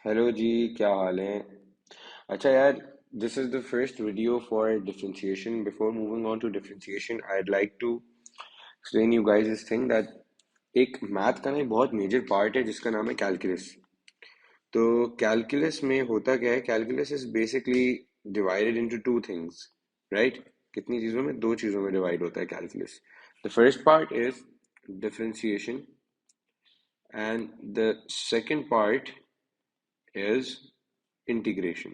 Hello जी, क्या हाल है। अच्छा यार, this is the first video for differentiation. Before moving on to differentiation, I'd like to explain you guys this thing that एक math का ना एक बहुत मेजर पार्ट है जिसका नाम है कैलकुलस. तो कैलकुलस में होता क्या है, calculus is basically divided into two things, right. कितनी चीज़ों में? दो चीज़ों में डिवाइड होता है calculus. The first part is differentiation and the second part is integration.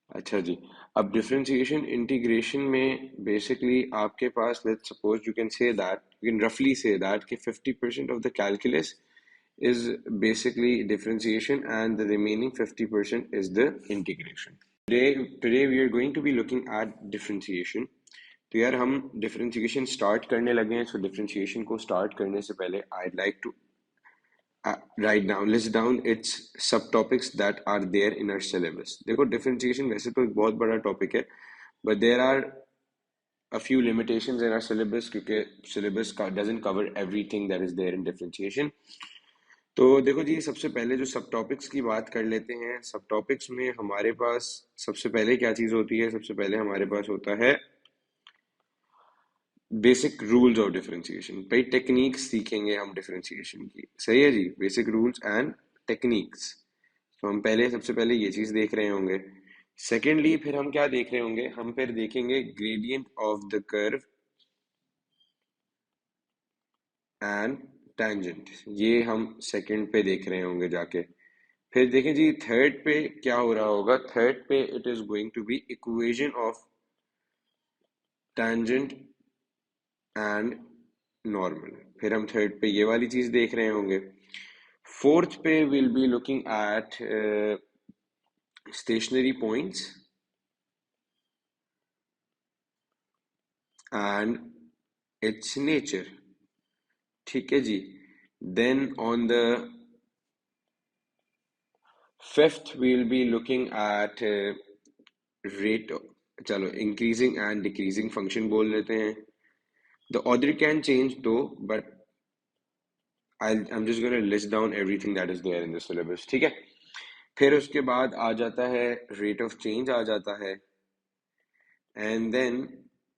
अच्छा जी. अब डिफरेंशिएशन इंटीग्रेशन में बेसिकली आपके पास, let's suppose you can say that, you can रफली से दैट कि 50% of the calculus is basically differentiation and the remaining 50% is the integration. Today we are going to be looking at differentiation. तो यार हम differentiation start करने लगे हैं. So differentiation को start करने से पहले I'd like to write down, list down its subtopics that are there in our syllabus. देखो differentiation वैसे तो एक बहुत बड़ा topic है, but there are a few limitations in our syllabus क्योंकि syllabus doesn't cover everything that is there in differentiation. तो देखो जी, सबसे पहले जो सब टॉपिक्स की बात कर लेते हैं. सब टॉपिक्स में हमारे पास सबसे पहले क्या चीज़ होती है? सबसे पहले हमारे पास होता है बेसिक रूल्स ऑफ डिफरेंशिएशन. भाई टेक्निक्स सीखेंगे हम डिफरेंशिएशन की, सही है जी. Basic rules and techniques. तो हम पहले सबसे पहले ये चीज़ देख रहे होंगे. सेकेंडली फिर हम क्या देख रहे होंगे? हम फिर देखेंगे gradient of the curve and tangent. ये हम सेकंड पे देख रहे होंगे जाके. फिर देखें जी, थर्ड पे क्या हो रहा होगा? थर्ड पे it is going to be equation of tangent and normal. फिर हम थर्ड पे ये वाली चीज देख रहे होंगे. फोर्थ पे will be looking at stationary points and its nature. ठीक है जी. Then on the fifth will be looking at rate, चलो इंक्रीजिंग एंड डिक्रीजिंग फंक्शन बोल लेते हैं. The order can change though, but I'm just going to list down everything that is there in the syllabus. ठीक है. फिर उसके बाद आ जाता है rate of change आ जाता है. And then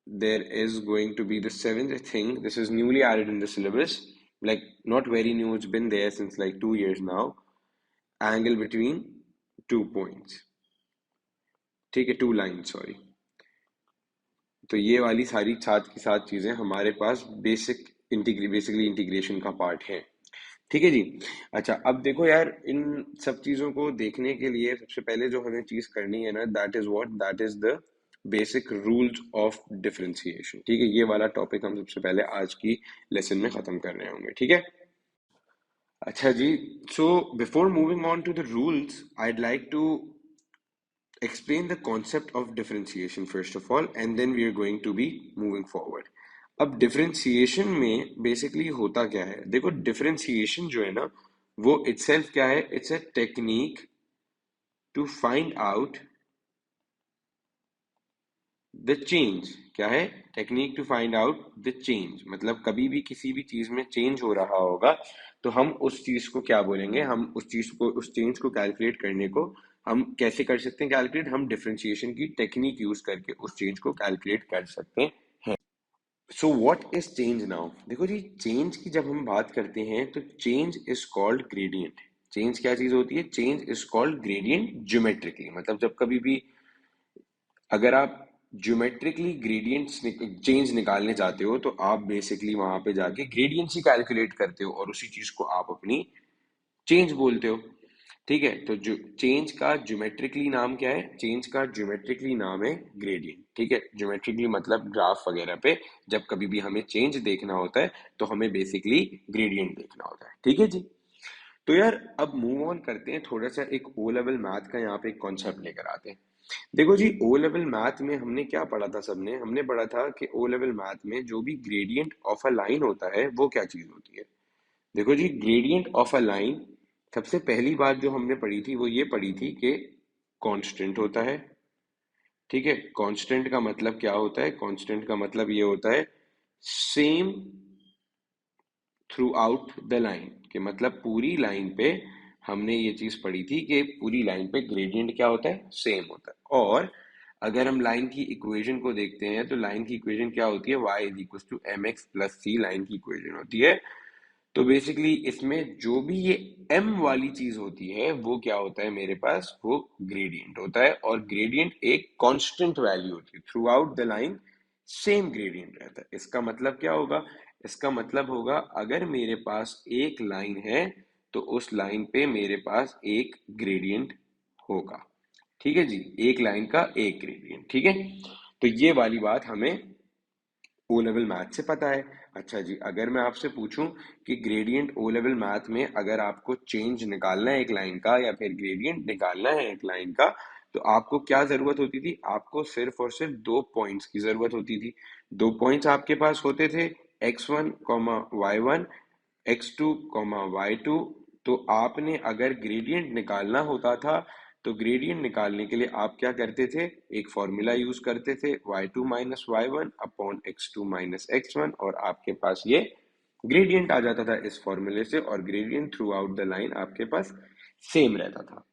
there is going to be the seventh thing. This is newly added in the syllabus. Like not very new. It's been there since like 2 years now. Angle between 2 points. ठीक है, 2 lines, sorry. तो ये वाली सारी साथ की साथ चीजें हमारे पास बेसिकली इंटीग्रेशन का पार्ट है. ठीक है जी. अच्छा, अब देखो यार, इन सब चीजों को देखने के लिए सबसे पहले जो हमें चीज करनी है ना, that is the basic rules of differentiation. ठीक है, ये वाला टॉपिक हम सबसे पहले आज की लेसन में खत्म कर रहे होंगे. ठीक है. अच्छा जी. So before moving on to the rules, I'd like to explain the concept of differentiation first of all, and then we are going to be moving forward. अब डिफरेंशिएशन में बेसिकली होता क्या है? देखो, डिफरेंशिएशन जो है ना, वो इटसेल्फ क्या है? It's a technique to find out the change. क्या है? Technique to find out the change. मतलब कभी भी किसी भी चीज में चेंज हो रहा होगा तो हम उस चीज को क्या बोलेंगे? हम उस चीज को, उस चेंज को कैलकुलेट करने को हम कैसे कर सकते हैं कैलकुलेट? हम डिफरेंशिएशन की टेक्निक यूज करके उस चेंज को कैलकुलेट कर सकते हैं. So what is change now? देखो जी, चेंज की जब हम बात करते हैं तो change is called gradient. Change क्या चीज होती है? Change is called gradient geometrically. मतलब जब कभी भी अगर आप ज्योमेट्रिकली ग्रेडियंट्स चेंज निकालने जाते हो तो आप बेसिकली वहां पे जाके ग्रेडियंट्स ही कैलकुलेट करते हो और उसी चीज को आप अपनी चेंज बोलते हो. ठीक है. तो जो चेंज का ज्योमेट्रिकली नाम क्या है? चेंज का ज्योमेट्रिकली नाम है ग्रेडियंट. ठीक है. ज्योमेट्रिकली मतलब ग्राफ वगैरह पे जब कभी भी हमें चेंज देखना होता है तो हमें बेसिकली ग्रेडियंट देखना होता है. ठीक है जी. तो यार अब मूव ऑन करते हैं, थोड़ा सा एक ओ लेवल मैथ का यहाँ पे एक कॉन्सेप्ट लेकर आते हैं. देखो जी, ओ लेवल मैथ में हमने क्या पढ़ा था? सबने हमने पढ़ा था कि ओ लेवल मैथ में जो भी ग्रेडियंट ऑफ अ लाइन होता है वो क्या चीज होती है. देखो जी, ग्रेडियंट ऑफ अ लाइन, सबसे पहली बात जो हमने पढ़ी थी वो ये पढ़ी थी कि कांस्टेंट होता है. ठीक है. कांस्टेंट का मतलब क्या होता है? कांस्टेंट का मतलब ये होता है same through out the line. के मतलब पूरी लाइन पे हमने ये चीज पढ़ी थी कि पूरी लाइन पे ग्रेडियंट क्या होता है, सेम होता है। और अगर हम लाइन की इक्वेशन को देखते हैं तो लाइन की इक्वेशन क्या होती है, y is equal to M X plus C line की इक्वेशन होती है। तो बेसिकली इसमें जो भी ये m वाली चीज होती है वो क्या होता है मेरे पास, वो ग्रेडियंट होता है। और ग्रेडियंट एक कांस्टेंट वैल्यू होती है through out the line, same gradient रहता है। इसका मतलब क्या होगा, इसका मतलब होगा अगर मेरे पास एक लाइन है तो उस लाइन पे मेरे पास एक ग्रेडियंट होगा। ठीक है जी, एक लाइन का एक ग्रेडियंट। ठीक है, तो ये वाली बात हमें ओ लेवल मैथ से पता है। अच्छा जी, अगर मैं आपसे पूछूं कि ग्रेडियंट ओ लेवल मैथ में अगर आपको चेंज निकालना है एक लाइन का या फिर ग्रेडियंट निकालना है एक लाइन का, तो आपको क्या जरूरत होती थी, आपको सिर्फ और सिर्फ दो पॉइंट्स की जरूरत होती थी। दो पॉइंट्स आपके पास होते थे, x1 comma y1, x2 comma y2। तो आपने अगर ग्रेडियंट निकालना होता था तो ग्रेडियंट निकालने के लिए आप क्या करते थे, एक फॉर्मूला यूज करते थे y2 minus Y one upon x2 minus x1, और आपके पास ये ग्रेडियंट आ जाता था इस फॉर्मूले से, और gradient through out the line आपके पास सेम रहता था।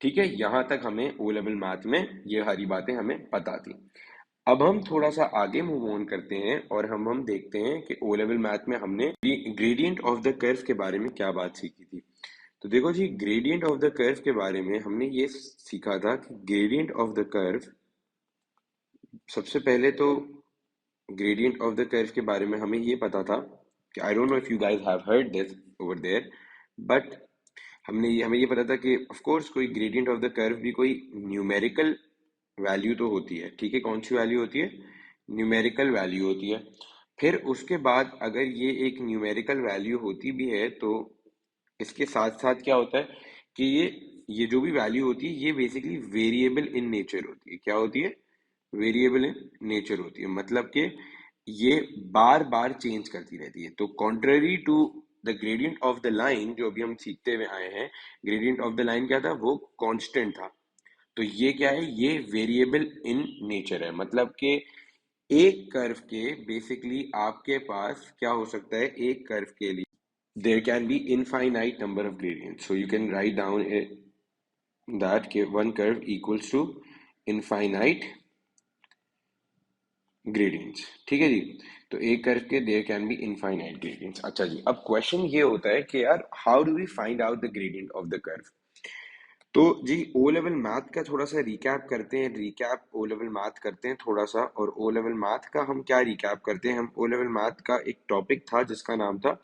ठीक है, यहां तक हमें ओ लेवल मैथ में ये सारी बातें हमें पता थी। अब हम थोड़ा सा आगे मूव ऑन करते हैं और हम देखते हैं कि ओ लेवल मैथ में हमने ग्रेडियंट ऑफ द कर्व के बारे में क्या बात सीखी थी। तो देखो जी, ग्रेडियंट ऑफ द कर्व के बारे में हमने ये सीखा था कि ग्रेडियंट ऑफ द कर्व, सबसे पहले तो ग्रेडियंट ऑफ द कर्व के बारे में हमें ये पता था कि I don't know if you guys have heard this over there, but हमें ये पता था कि ऑफ कोर्स कोई ग्रेडियंट ऑफ द कर्व भी कोई न्यूमेरिकल वैल्यू तो होती है। ठीक है, कौन सी वैल्यू होती है, न्यूमेरिकल वैल्यू होती है। फिर उसके बाद अगर ये एक न्यूमेरिकल वैल्यू होती भी है तो इसके साथ साथ क्या होता है कि ये जो भी वैल्यू होती है ये बेसिकली वेरिएबल इन नेचर होती है। क्या होती है, वेरिएबल इन नेचर होती है, मतलब कि ये बार बार चेंज करती रहती है। तो contrary to the gradient of the line जो अभी हम सीखते हुए आए हैं, ग्रेडियंट ऑफ द लाइन क्या था, वो कांस्टेंट था। तो ये क्या है, ये वेरिएबल इन नेचर है, मतलब कि एक कर्व के बेसिकली आपके पास क्या हो सकता है, एक कर्व के लिए there can be infinite number of gradients, so you can write down that one curve equals to infinite gradients. ठीक है जी, तो एक करके there can be infinite gradients. अच्छा जी, अब क्वेश्चन ये होता है कि यार how do we find out the gradient of the curve. तो जी ओ लेवल मैथ का थोड़ा सा रिकैप करते हैं, रिकैप ओ लेवल मैथ करते हैं थोड़ा सा। और ओ लेवल मैथ का हम क्या रिकैप करते हैं, हम ओ लेवल मैथ का एक टॉपिक था जिसका नाम था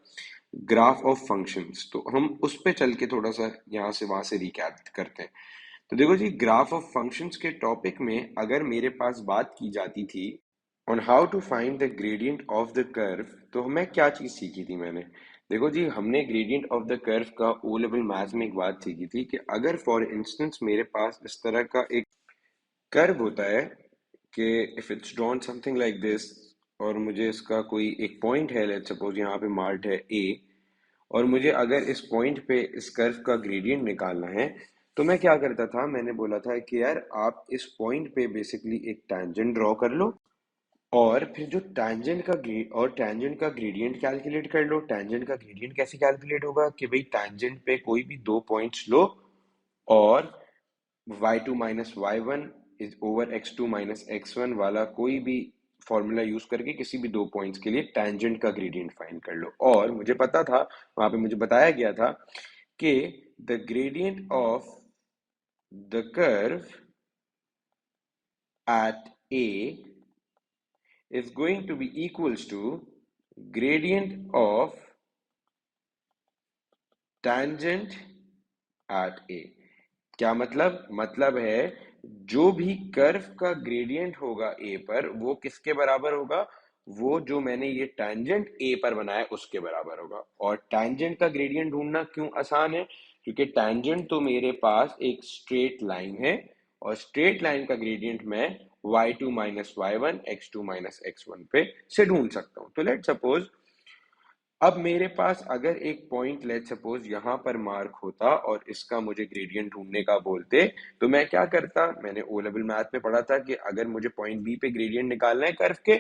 ग्राफ ऑफ फंक्शंस, तो हम उस पे चल के थोड़ा सा यहाँ से वहां से रिकैप करते हैं। तो देखो जी, ग्राफ ऑफ फंक्शंस के टॉपिक में अगर मेरे पास बात की जाती थी on how to find the gradient of the curve, तो हमें क्या चीज सीखी थी मैंने। देखो जी, हमने ग्रेडियंट ऑफ द कर्व का ओ लेवल मैथ में एक बात सीखी थी कि अगर फॉर इंस्टेंस मेरे पास इस तरह का एक कर्व होता है कि if it's drawn something like this, और मुझे इसका कोई एक पॉइंट है, लेट्स सपोज यहाँ पे मार्क्ड है ए, और मुझे अगर इस पॉइंट पे इस कर्व का ग्रेडियंट निकालना है, तो मैं क्या करता था, मैंने बोला था कि यार आप इस पॉइंट पे बेसिकली एक टैंजेंट ड्रॉ कर लो, और फिर जो टैंजेंट का ग्रेडियंट कैलकुलेट कर लो। टैंजेंट का ग्रेडियंट कैसे कैलकुलेट होगा कि भाई टैंजेंट पे कोई भी दो पॉइंट्स लो, और y2 minus Y one is over x2 minus x1 वाला कोई भी फॉर्मूला यूज करके किसी भी दो पॉइंट्स के लिए टैंजेंट का ग्रेडियंट फाइंड कर लो। और मुझे पता था, वहां पे मुझे बताया गया था कि the gradient of the curve at a is going to be equals to gradient of tangent at a। क्या मतलब, मतलब है जो भी कर्व का ग्रेडियंट होगा ए पर वो किसके बराबर होगा, वो जो मैंने ये टैंजेंट ए पर बनाया उसके बराबर होगा। और टैंजेंट का ग्रेडियंट ढूंढना क्यों आसान है, क्योंकि टैंजेंट तो मेरे पास एक स्ट्रेट लाइन है, और स्ट्रेट लाइन का ग्रेडियंट मैं y2 minus Y one x2 minus x1 पे से ढूंढ सकता हूं। तो लेट सपोज अब मेरे पास अगर एक पॉइंट लेट सपोज यहां पर मार्क होता और इसका मुझे ग्रेडियंट ढूंढने का बोलते, तो मैं क्या करता, मैंने ओ लेवल मैथ में पढ़ा था कि अगर मुझे पॉइंट बी पे ग्रेडियंट निकालना है कर्व के,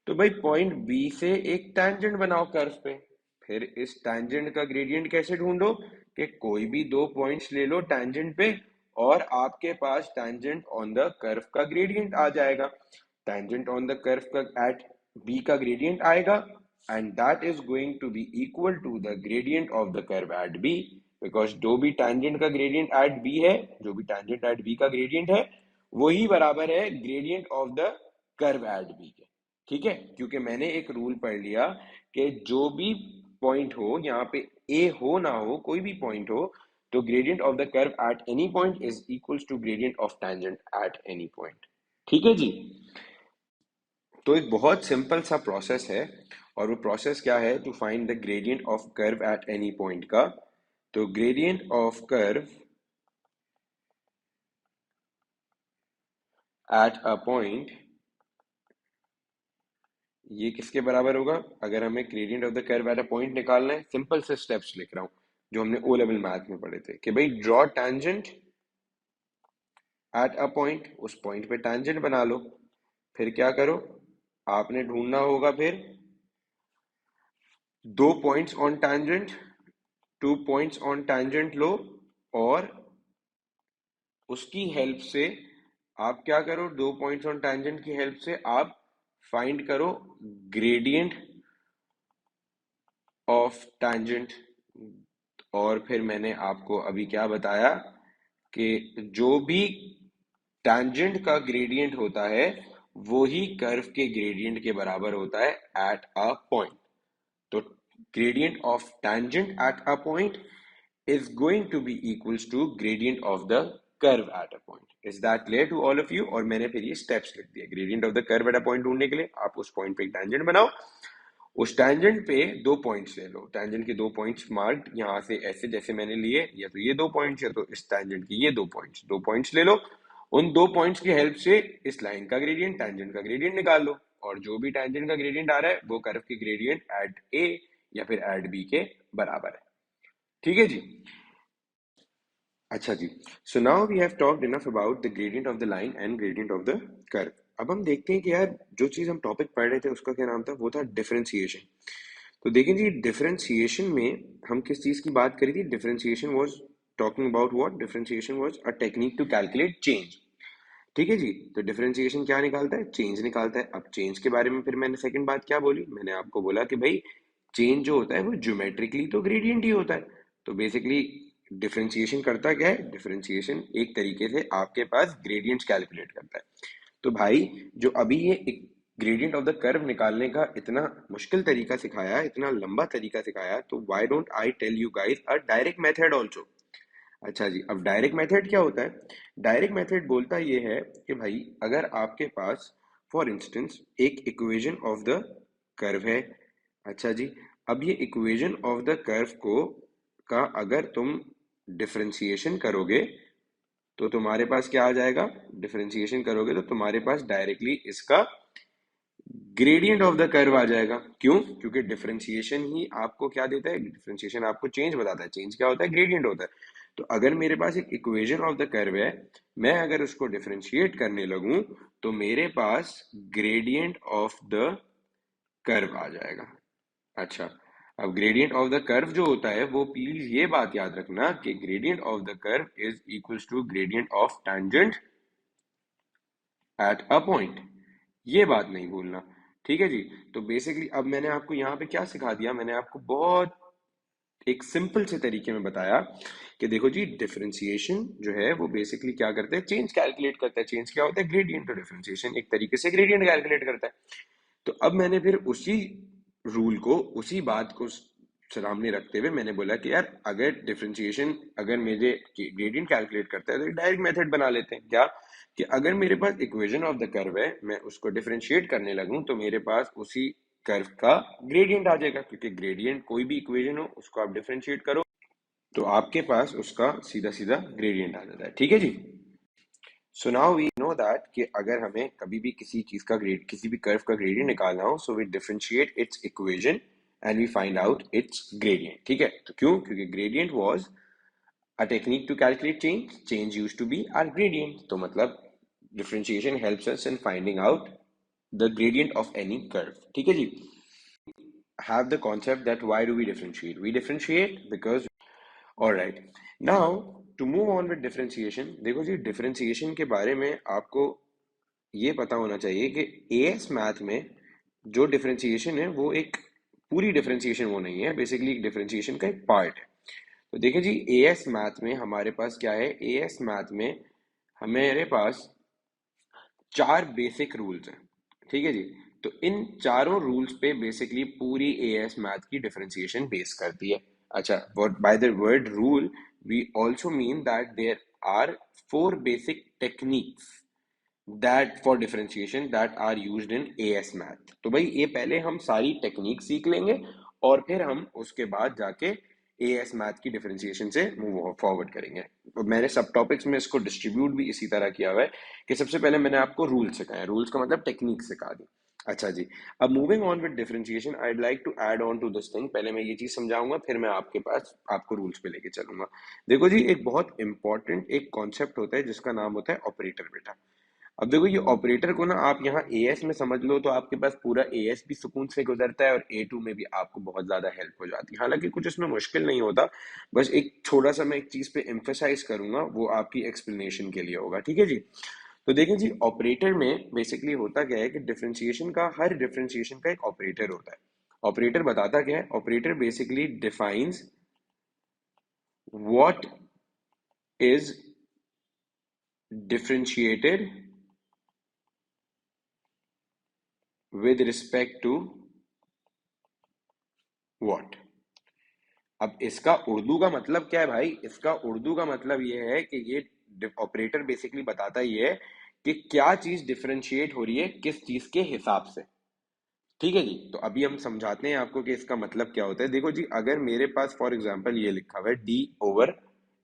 तो भाई पॉइंट बी से एक टैंजेंट बनाओ कर्व पे। फिर इस टैंजेंट का ग्रेडियंट कैसे ढूंढो, कि कोई भी दो पॉइंट्स ले लो टेंजेंट पे और आपके पास टेंजेंट ऑन द कर्व का ग्रेडियंट आ जाएगा। टेंजेंट ऑन द कर्व का एट बी का ग्रेडियंट आएगा and that is going to be equal to the gradient of the curve at B, because जो भी टेंजेंट का ग्रेडियंट एट बी है, जो भी टेंजेंट एट बी का ग्रेडियंट है वही बराबर है gradient of the curve at B के। ठीक है, क्योंकि मैंने एक रूल पढ़ लिया कि जो भी पॉइंट हो, यहाँ पे ए हो ना हो, कोई भी पॉइंट हो, तो gradient of the curve at any point is equals to gradient of tangent at any point. ठीक है जी। तो एक बहुत सिंपल सा प्रोसेस है, और वो प्रोसेस क्या है, to find the gradient of curve at any point का। तो gradient of curve at a point, ये किसके बराबर होगा? अगर हमें gradient of the curve at a point निकालना है, सिंपल से स्टेप्स लिख रहा हूं जो हमने ओ लेवल मैथ में पढ़े थे कि भाई draw tangent at a point, उस पॉइंट पे टैंजेंट बना लो। फिर क्या करो, आपने ढूंढना होगा फिर दो points on tangent, two points on tangent लो, और उसकी हेल्प से आप क्या करो, दो पॉइंट्स ऑन टैंजेंट की हेल्प से आप फाइंड करो ग्रेडियंट ऑफ टैंजेंट। और फिर मैंने आपको अभी क्या बताया कि जो भी टैंजेंट का ग्रेडियंट होता है वो ही कर्व के ग्रेडियंट के बराबर होता है एट अ पॉइंट। तो gradient of tangent at a point is going to be equals to gradient of the curve at a point. Is that clear to all of you? और मैंने फिर ये steps लिख दिए। gradient of the curve at a point ढूंढने के लिए आप उस point पे एक tangent बनाओ, उस tangent पे दो points ले लो, tangent के दो points marked यहाँ से ऐसे जैसे मैंने लिए, या तो ये दो points या तो इस tangent के ये दो points ले लो। उन दो points की help से इस line का gradient, tangent का gradient निकाल लो, और जो भी tangent का gradient आ रहा है वो कर्व की gradient at A या फिर एट बी के बराबर है। ठीक है जी। अच्छा जी, so now we have talked enough about the gradient of the line and gradient of the curve. अब हम देखते हैं कि यार जो चीज हम टॉपिक पढ़ रहे थे उसका क्या नाम था, वो था डिफरेंशिएशन। तो देखें जी, डिफरेंशिएशन में हम किस चीज की बात करी थी? Differentiation was talking about what? Differentiation was a technique to calculate change. ठीक है जी। तो डिफरेंशिएशन क्या निकालता है? चेंज निकालता है। अब चेंज के बारे में फिर मैंने सेकंड बात क्या बोली? मैंने आपको बोला कि भाई चेंज जो होता है वो ज्योमेट्रिकली तो ग्रेडियंट ही होता है। तो बेसिकली डिफरेंशिएशन करता क्या है? डिफरेंशिएशन एक तरीके से आपके पास ग्रेडियंट्स कैलकुलेट करता है। तो भाई जो अभी ये एक ग्रेडियंट ऑफ द कर्व निकालने का इतना मुश्किल तरीका सिखाया, इतना लंबा तरीका सिखाया, तो why don't I tell you guys a direct method also. अच्छा जी, अब डायरेक्ट मेथड क्या होता है? डायरेक्ट मेथड बोलता ये है कि भाई अगर आपके पास फॉर इंस्टेंस एक इक्वेशन ऑफ द कर्व है। अच्छा जी, अब ये इक्वेशन ऑफ द कर्व को का अगर तुम डिफरेंशिएशन करोगे तो तुम्हारे पास क्या आ जाएगा? डिफरेंशिएशन करोगे तो तुम्हारे पास डायरेक्टली इसका ग्रेडियंट ऑफ द कर्व आ जाएगा। क्यों? क्योंकि डिफरेंशिएशन ही आपको क्या देता है? डिफरेंशिएशन आपको चेंज बताता है। चेंज क्या होता है? ग्रेडियंट होता है। तो अगर मेरे पास एक इक्वेशन ऑफ द कर्व है, मैं अगर उसको डिफरेंशिएट करने लगूं तो मेरे पास ग्रेडियंट ऑफ द कर्व आ जाएगा। अच्छा, अब ग्रेडियंट ऑफ द कर्व जो होता है वो प्लीज ये बात याद रखना कि gradient of the curve is equals to gradient of tangent at a point. ये बात नहीं भूलना। ठीक है जी। तो बेसिकली अब मैंने आपको यहाँ पे क्या सिखा दिया? मैंने आपको बहुत एक सिंपल से तरीके में बताया कि देखो जी, डिफरेंशिएशन जो है वो बेसिकली क्या करता है? चेंज कैलकुलेट करता है। चेंज क्या होता है? ग्रेडियंट। तो डिफरेंशिएशन एक तरीके से ग्रेडियंट कैलकुलेट करता है। तो अब मैंने फिर उसी रूल को, उसी बात को सामने रखते हुए मैंने बोला कि यार अगर डिफरेंशिएशन अगर मेरे ग्रेडियंट कैलकुलेट करता है तो डायरेक्ट मेथड बना लेते हैं। क्या कि अगर मेरे पास इक्वेशन ऑफ द कर्व है, मैं उसको डिफरेंशिएट करने लगूं तो मेरे पास उसी कर्व का ग्रेडियंट आ जाएगा, क्योंकि ग्रेडियंट कोई भी इक्वेशन हो उसको आप डिफरेंशिएट करो तो आपके पास उसका सीधा सीधा ग्रेडियंट आ जाता है। ठीक है जी। So now we know that कि अगर हमें कभी भी किसी चीज का ग्रेड, किसी भी कर्व का ग्रेडियंट निकालना हो, so we differentiate its equation and we find out its gradient. ठीक है, तो क्यों? क्योंकि gradient was a technique to calculate change, change used to be our gradient. तो मतलब differentiation helps us in finding out the gradient of any curve. ठीक है जी। Have the concept that why do we differentiate? We differentiate because alright, now to move on with differentiation. देखो जी, differentiation के बारे में आपको ये पता होना चाहिए कि एएस मैथ में जो डिफरेंशिएशन है वो एक पूरी डिफरेंशिएशन वो नहीं है, बेसिकली एक डिफरेंशिएशन का एक पार्ट है। तो देखिए जी, एएस मैथ में हमारे पास क्या है, एएस मैथ में हमारे पास चार बेसिक रूल्स हैं। ठीक है जी, तो इन चारों रूल्स पे बेसिकली पूरी एएस मैथ की डिफरेंशिएशन बेस करती है। अच्छा, what by the word rule we also mean that there are four basic techniques that for differentiation that are used in AS math. तो भाई ये पहले हम सारी टेक्निक सीख लेंगे और फिर हम उसके बाद जाके एएस मैथ की डिफरेंशिएशन से मूव फॉरवर्ड करेंगे। तो मैंने सब टॉपिक्स में इसको डिस्ट्रीब्यूट भी इसी तरह किया हुआ है कि सबसे पहले मैंने आपको रूल सिखाया, रूल्स का मतलब टेक्निक सिखा दी। अच्छा जी, अब moving on with differentiation I like to add on to this thing. पहले मैं ये चीज समझाऊंगा, फिर मैं आपके पास आपको रूल्स पे लेके चलूंगा। देखो जी, एक बहुत इंपॉर्टेंट एक कॉन्सेप्ट होता है जिसका नाम होता है ऑपरेटर बेटा। अब देखो, ये ऑपरेटर को ना आप यहाँ एएस में समझ लो तो आपके पास पूरा एएस भी सुकून से गुजरता है और ए टू में भी आपको बहुत ज्यादा हेल्प हो जाती है। हालांकि कुछ इसमें मुश्किल नहीं होता, बस एक छोटा सा मैं एक चीज पे एम्फेसाइज करूंगा, वो आपकी एक्सप्लेनेशन के लिए होगा। ठीक है जी, तो देखिए जी, ऑपरेटर में बेसिकली होता क्या है कि डिफरेंशिएशन का, हर डिफरेंशिएशन का एक ऑपरेटर होता है। ऑपरेटर बताता क्या है, operator basically defines what is differentiated with respect to what। अब इसका उर्दू का मतलब क्या है भाई, इसका उर्दू का मतलब ये है कि ये ऑपरेटर बेसिकली बताता ये है कि क्या चीज डिफरेंशिएट हो रही है किस चीज के हिसाब से। ठीक है जी, तो अभी हम समझाते हैं आपको कि इसका मतलब क्या होता है। देखो जी, अगर मेरे पास फॉर एग्जांपल ये लिखा हुआ है डी ओवर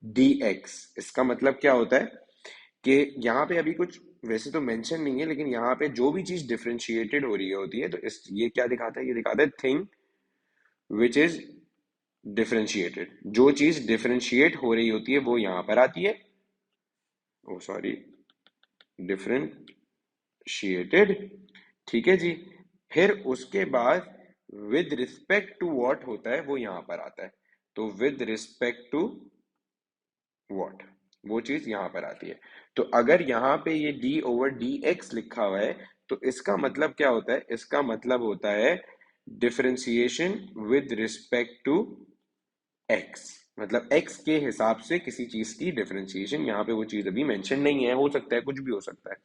डी एक्स, इसका मतलब क्या होता है कि यहाँ पे अभी कुछ वैसे तो मेंशन नहीं है, लेकिन यहाँ पे जो भी चीज डिफरेंशिएटेड हो रही होती है तो इस ये क्या दिखाता है, ये दिखाता है थिंग विच इज डिफरेंशिएटेड। जो चीज डिफरेंशिएट हो रही होती है वो यहां पर आती है, ओ सॉरी, डिफरेंशिएटेड। ठीक है जी, फिर उसके बाद विद रिस्पेक्ट टू व्हाट होता है वो यहां पर आता है। तो विद रिस्पेक्ट टू व्हाट, वो चीज यहां पर आती है। तो अगर यहाँ पे ये डी ओवर डी एक्स लिखा हुआ है तो इसका मतलब क्या होता है, इसका मतलब होता है differentiation with respect to X. मतलब एक्स के हिसाब से किसी चीज की डिफरेंशिएशन, यहाँ पे वो चीज अभी मेंशन नहीं है, हो सकता है कुछ भी हो सकता है।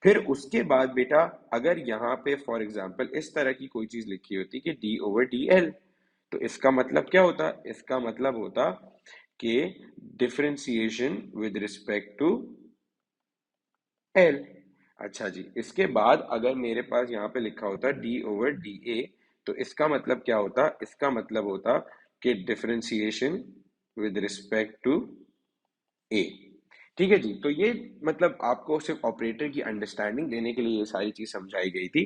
फिर उसके बाद बेटा, अगर यहाँ पे फॉर एग्जांपल इस तरह की कोई चीज लिखी होती कि डी ओवर डी एल, तो इसका मतलब क्या होता, इसका मतलब होता कि differentiation with respect to L. अच्छा जी, इसके बाद अगर मेरे पास यहाँ पे लिखा होता डी ओवर डी ए, तो इसका मतलब क्या होता, इसका मतलब होता कि डिफरेंशिएशन विद रिस्पेक्ट टू ए। ठीक है जी, तो ये मतलब आपको सिर्फ ऑपरेटर की अंडरस्टैंडिंग देने के लिए ये सारी चीज समझाई गई थी।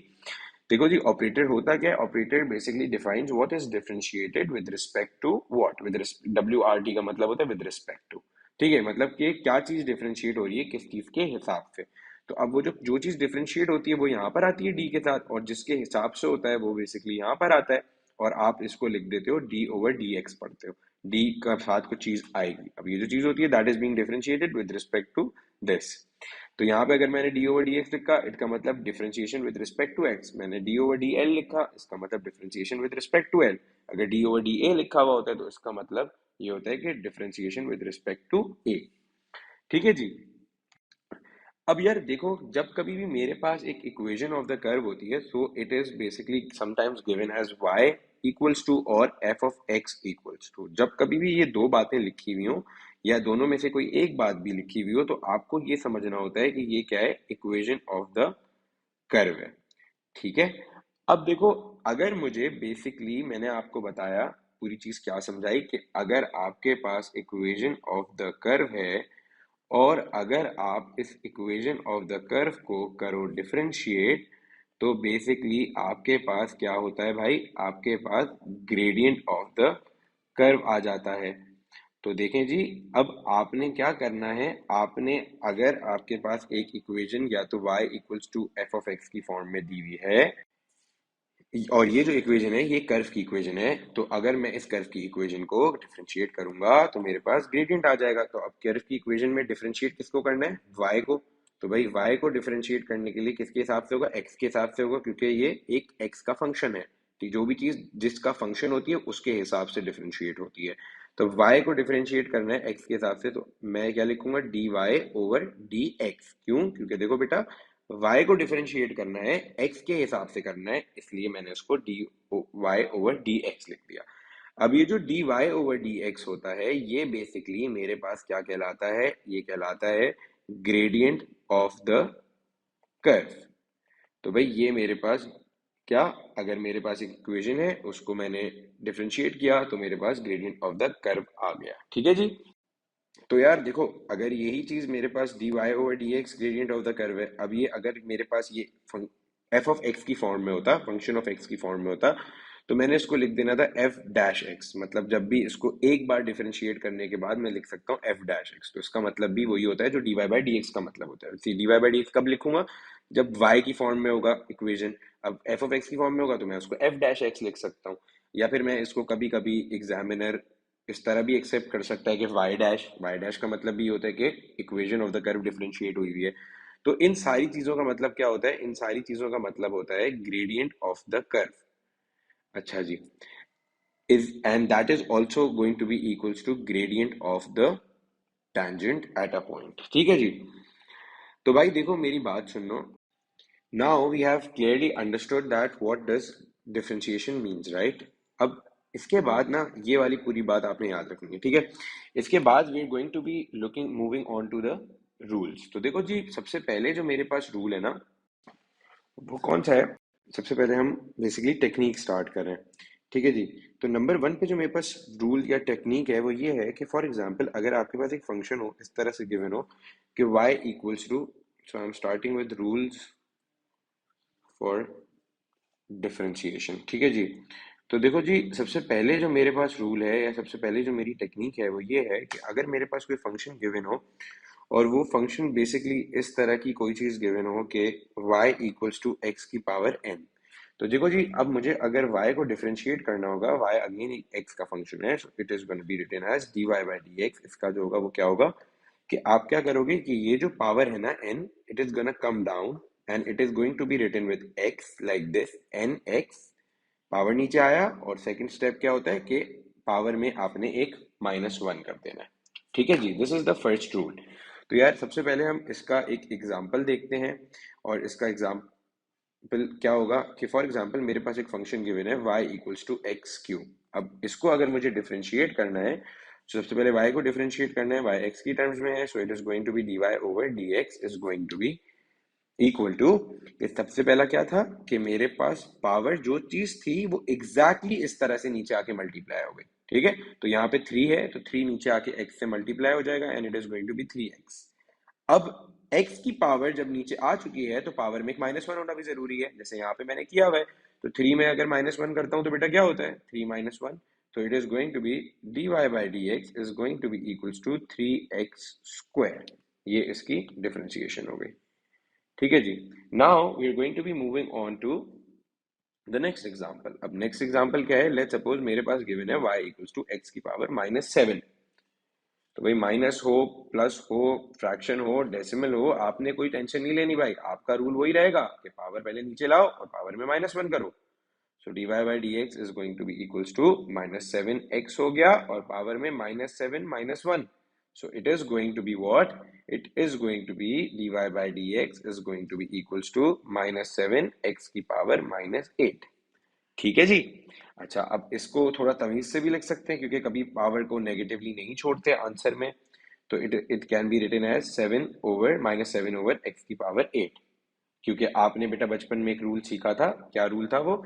देखो जी, ऑपरेटर होता क्या है, operator basically defines what is differentiated with respect to what, with W R T का मतलब होता है विद रिस्पेक्ट टू। ठीक है, मतलब कि क्या चीज डिफरेंशिएट हो रही है किस चीज के हिसाब से। तो अब वो जो चीज डिफरेंशिएट होती है वो यहाँ पर आती है डी के साथ, और जिसके हिसाब से होता है वो बेसिकली यहाँ पर आता है। और आप इसको लिख देते हो डी ओवर डी एक्स पढ़ते हो, डी का साथ कुछ चीज आएगी। अब ये जो चीज होती है that is being differentiated with respect to this. तो यहाँ पे अगर मैंने डी ओवर डी एक्स लिखा, इसका मतलब differentiation with respect to x. मैंने डी ओवर डी एल लिखा, इसका मतलब differentiation with respect to l. अगर डी ओवर डी ए लिखा हुआ होता है तो इसका मतलब ये होता है कि डिफरेंशिएशन विद रिस्पेक्ट टू ए। ठीक है जी, अब यार देखो, जब कभी भी मेरे पास एक इक्वेशन ऑफ द कर्व होती है, so it is basically sometimes given as y equals to और f of x equals to. जब कभी भी ये दो बातें लिखी हुई हो या दोनों में से कोई एक बात भी लिखी हुई हो तो आपको ये समझना होता है कि ये क्या है, इक्वेशन ऑफ द कर्व है। ठीक है, अब देखो, अगर मुझे बेसिकली मैंने आपको बताया पूरी चीज क्या समझाई कि अगर आपके पास इक्वेशन ऑफ द कर्व है और अगर आप इस इक्वेशन ऑफ द कर्व को करो डिफरेंशिएट, तो बेसिकली आपके पास क्या होता है भाई, आपके पास ग्रेडियंट ऑफ द कर्व आ जाता है। तो देखें जी, अब आपने क्या करना है, आपने अगर आपके पास एक इक्वेशन या तो y equals to f of x की फॉर्म में दी हुई है, और ये जो इक्वेशन है ये कर्व की इक्वेशन है, तो अगर मैं इस कर्व की इक्वेशन को डिफरेंशिएट करूंगा तो मेरे पास ग्रेडियंट आ जाएगा। तो अब कर्व की इक्वेशन में डिफरेंशिएट किसको करना है, y को। तो भाई y को डिफरेंशिएट करने के लिए किसके हिसाब से होगा, x के हिसाब से होगा, क्योंकि ये एक x का फंक्शन है। ठीक, जो भी चीज जिसका फंक्शन होती है उसके हिसाब से डिफरेंशिएट होती है। तो y को डिफरेंशिएट करना है x के हिसाब से, तो मैं क्या लिखूंगा, dy ओवर dx। क्यों, क्योंकि देखो बेटा y को डिफरेंशिएट करना है x के हिसाब से करना है, इसलिए मैंने उसको dy ओवर dx लिख दिया। अब ये जो dy ओवर dx होता है ये बेसिकली मेरे पास क्या कहलाता है, ये कहलाता है ग्रेडियंट ऑफ द कर्व। तो भाई ये मेरे पास क्या, अगर मेरे पास एक इक्वेशन है उसको मैंने डिफरेंशिएट किया तो मेरे पास ग्रेडियंट ऑफ द कर्व आ गया। ठीक है जी। तो यार देखो, अगर यही चीज मेरे पास dy over dx gradient of the curve है, अब ये अगर मेरे पास ये f ऑफ x की फॉर्म में होता, फंक्शन ऑफ x की फॉर्म में होता, तो मैंने इसको लिख देना था f डैश x। मतलब जब भी इसको एक बार डिफरेंशिएट करने के बाद मैं लिख सकता हूँ f डैश x, तो इसका मतलब भी वही होता है जो dy बाई dx का मतलब होता है। dy बाई dx कब लिखूंगा, जब y की फॉर्म में होगा इक्वेशन। अब f ऑफ x की फॉर्म में होगा तो मैं उसको f डैश x लिख सकता हूँ। या फिर मैं इसको कभी कभी एग्जामिनर इस तरह भी एक्सेप्ट कर सकता है कि वाई डैश का मतलब भी होता है कि equation of the curve differentiate हुई हुई है। तो इन सारी चीजों का मतलब क्या होता है, इन सारी चीजों का मतलब होता है ग्रेडियंट ऑफ द कर्व। अच्छा जी, is and that is also going to be equals to gradient of the tangent at a point. ठीक है जी। तो भाई देखो मेरी बात सुनो, now we have clearly understood that what does differentiation means, right? अब इसके बाद ना ये वाली पूरी बात आपने याद रखनी है, ठीक है। इसके बाद we are going to be looking moving on to the rules. तो देखो जी, सबसे पहले जो मेरे पास रूल है ना वो कौन सा है, सबसे पहले हम बेसिकली टेक्निक स्टार्ट कर रहे हैं। ठीक है जी। तो नंबर वन पे जो मेरे पास रूल या टेक्निक है वो ये है कि फॉर एग्जांपल अगर आपके पास एक फंक्शन हो इस तरह से गिवन हो कि y equals to, so I am starting with rules for differentiation. ठीक है जी। तो देखो जी, सबसे पहले जो मेरे पास रूल है या सबसे पहले जो मेरी टेक्निक है वो ये है कि अगर मेरे पास कोई फंक्शन गिवन हो और वो फंक्शन बेसिकली इस तरह की कोई चीज गिवन हो कि y इक्वल्स टू एक्स की पावर n। तो देखो जी, अब मुझे अगर y को डिफरेंशिएट करना होगा, y अगेन x का फंक्शन है, so it is going to be written as dy by dx। इसका जो होगा वो क्या होगा कि आप क्या करोगे कि ये जो पावर है ना n, it is gonna come down and it is going to be written with x like this n x। Power नीचे आया और सेकंड स्टेप क्या होता है कि पावर में आपने एक -1 कर देना है। ठीक है जी, this is the first rule. तो यार सबसे पहले हम इसका एक एग्जांपल देखते हैं। और इसका एग्जांपल क्या होगा कि फॉर एग्जांपल मेरे पास एक फंक्शन गिवन है y equals to x cube. अब इसको अगर मुझे डिफरेंशिएट करना है तो सबसे पहले y को डिफरेंशिएट करना है, y x की टर्म्स में है, so it is going to be dy over dx is going to be equal to, सबसे पहला क्या था कि मेरे पास पावर जो चीज थी वो एग्जैक्टली इस तरह से नीचे आके मल्टीप्लाई हो गई। ठीक है, तो यहाँ पे 3 है तो 3 नीचे आके x से मल्टीप्लाई हो जाएगा and it is going to be 3x। अब x की पावर जब नीचे आ चुकी है तो पावर में एक -1 होना भी जरूरी है, जैसे यहाँ पे मैंने किया हुआ है। तो 3 में अगर -1 करता हूँ तो बेटा क्या होता है, 3 - 1। तो it is going to be dy by dx is going to be equals to 3x square. ये इसकी डिफरेंशिएशन हो गई। ठीक है जी। Now we are going to be moving on to the next example. अब नेक्स्ट एग्जांपल क्या है, लेट्स सपोज मेरे पास गिवन है y इक्वल्स टू एक्स की पावर -7। तो भाई माइनस हो, प्लस हो, फ्रैक्शन हो, डेसिमल हो, आपने कोई टेंशन नहीं लेनी भाई। आपका रूल वही रहेगा कि पावर पहले नीचे लाओ और पावर में -1 करो। So dy by dx is going to be equals to -7x हो गया और पावर में -7 -1। So it is going to be what, it is going to be dy by dx is going to be equals to -7x की power -8। ठीक है जी। अच्छा, अब इसको थोड़ा तमीज से भी लिख सकते हैं क्योंकि कभी पावर को नेगेटिवली नहीं छोड़ते आंसर में। तो it can be written as 7 over x की पावर 8। क्योंकि आपने बेटा बचपन में एक रूल सीखा था, क्या रूल था वो,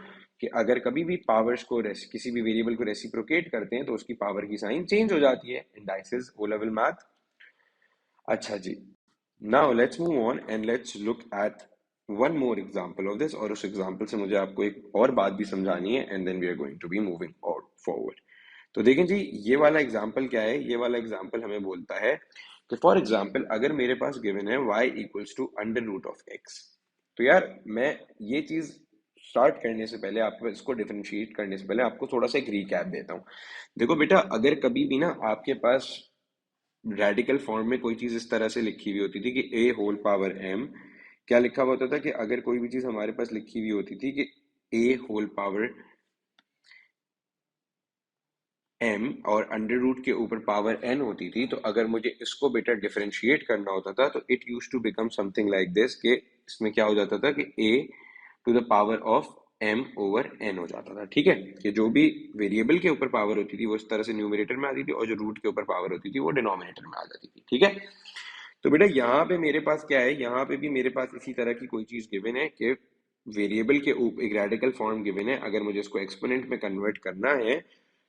कि अगर कभी भी पावर्स को किसी भी वेरिएबल को रेसिप्रोकेट करते हैं तो उसकी पावर की साइन चेंज हो जाती है इन डाइसिस ओ लेवल मैथ। अच्छा जी, now let's move on and let's look at one more example of this. और उस एग्जांपल से मुझे आपको एक और बात भी समझानी है and then we are going to be moving forward. तो देखें जी, ये वाला एग्जांपल क्या है, ये वाला एग्जांपल हमें बोलता है कि फॉर एग्जांपल अगर मेरे पास गिवन है y equals to under root of x. तो यार मैं ये चीज स्टार्ट करने से पहले, आपको इसको डिफरेंशिएट करने से पहले आपको थोड़ा सा एक रिकैप देता हूँ। देखो बेटा, अगर कभी भी ना आपके पास रेडिकल फॉर्म में कोई चीज इस तरह से लिखी हुई होती थी कि ए होल पावर एम, क्या लिखा हुआ होता था कि अगर कोई भी चीज हमारे पास लिखी हुई होती थी कि ए होल पावर एम और अंडर रूट के ऊपर पावर एन होती थी, तो अगर मुझे इसको बेटा डिफरेंशिएट करना होता था तो it use to become something like this, कि इसमें क्या हो जाता था कि a to the power of m over n हो जाता था। ठीक है, कि जो भी वेरिएबल के ऊपर पावर होती थी वो इस तरह से न्यूमरेटर में आती थी, और जो रूट के ऊपर पावर होती थी वो डिनोमिनेटर में आ जाती थी। ठीक है, तो बेटा यहाँ पे मेरे पास क्या है, यहाँ पे भी मेरे पास इसी तरह की कोई चीज गिवन है कि वेरिएबल के ऊपर एक रेडिकल फॉर्म गिवन है, अगर मुझे इसको एक्सपोनेंट में कन्वर्ट करना है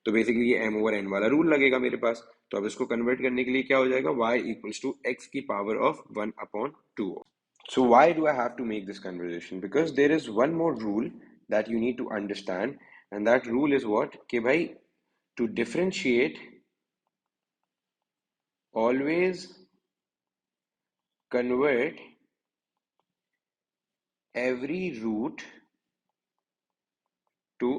तो बेसिकली ये एम ओवर एन वाला रूल लगेगा मेरे पास। तो अब इसको कन्वर्ट करने के लिए क्या हो जाएगा, y इक्वल्स टू एक्स की power of 1/2। So why do I have to make this conversation? Because there is one more rule that you need to understand, and that rule is what? कि भाई, to differentiate, always convert every root to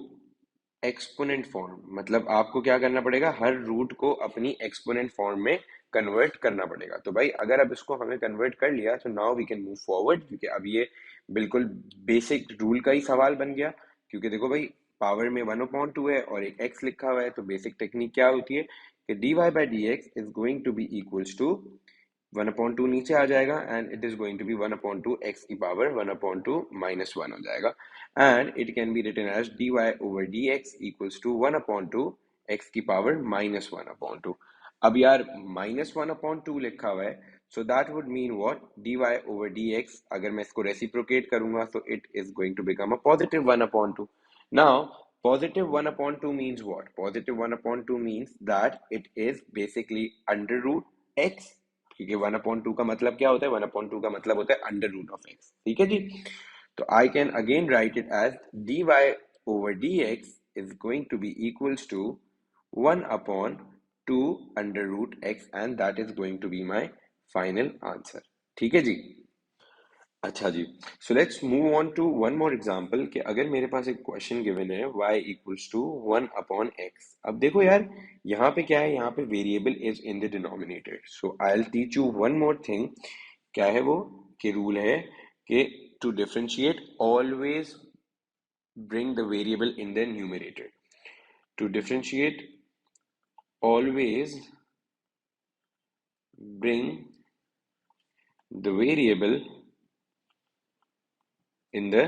exponent form. मतलब आपको क्या करना पड़ेगा, हर root को अपनी exponent form में कन्वर्ट करना पड़ेगा। तो भाई अगर अब इसको हमने कन्वर्ट कर लिया तो now we can move forward, क्योंकि अब ये बिल्कुल बेसिक रूल का ही सवाल बन गया। क्योंकि देखो भाई, पावर में 1/2 है और एक x लिखा हुआ है, तो बेसिक टेक्निक क्या होती है कि dy by d x is going to be equals to 1/2 नीचे आ जाएगा, and it is going to be 1/2 x की पावर 1/2 -1 हो जाएगा, and it can be written as dy over dx equals to 1/2 x की पावर -1/2। अब यार -1/2 लिखा हुआ है, so that would mean what, dy over dx अगर मैं इसको रेसिप्रोकेट करूंगा तो it is going to become a positive 1/2। now positive 1/2 means what, positive 1/2 means that it is basically under root x, क्योंकि 1/2 का मतलब क्या होता है, 1/2 का मतलब होता है अंडर रूट ऑफ एक्स। ठीक है जी, तो I can again write it as dy over dx is going to be equals to 1/2 under root x, and that is going to be my final answer। ठीक है जी, अच्छा जी, so let's move on to one more example, कि अगर मेरे पास एक क्वेश्चन गिवन है y इक्वल्स टू 1/x। अब देखो यार, यहाँ पे क्या है, यहाँ पे variable is in the denominator. So I will teach you one more thing. क्या है वो, कि रूल है कि to differentiate always bring the variable in the numerator, to differentiate always bring the variable in the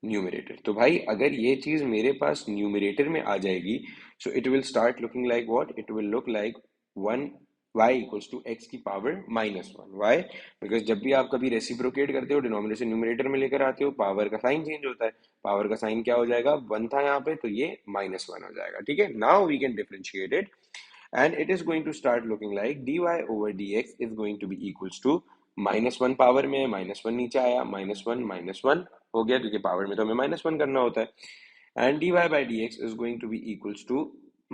numerator। तो भाई अगर ये चीज मेरे पास न्यूमरेटर में आ जाएगी, so it will start looking like what, it will look like 1 y equals to x की power -1। why, because जब भी आप कभी रेसिप्रोकेट करते हो, डिनोमिनेटर से न्यूमरेटर में लेकर आते हो, पावर का साइन चेंज होता है। पावर का साइन क्या हो जाएगा, 1 था यहाँ पे, तो ये -1 हो जाएगा। ठीक है, now we can differentiate it, and it is going to start looking like dy over dx is going to be equals to -1, power में -1 नीचे आया, -1 हो गया, क्योंकि पावर में तो हमें -1 करना होता है, and dy by dx is going to be equals to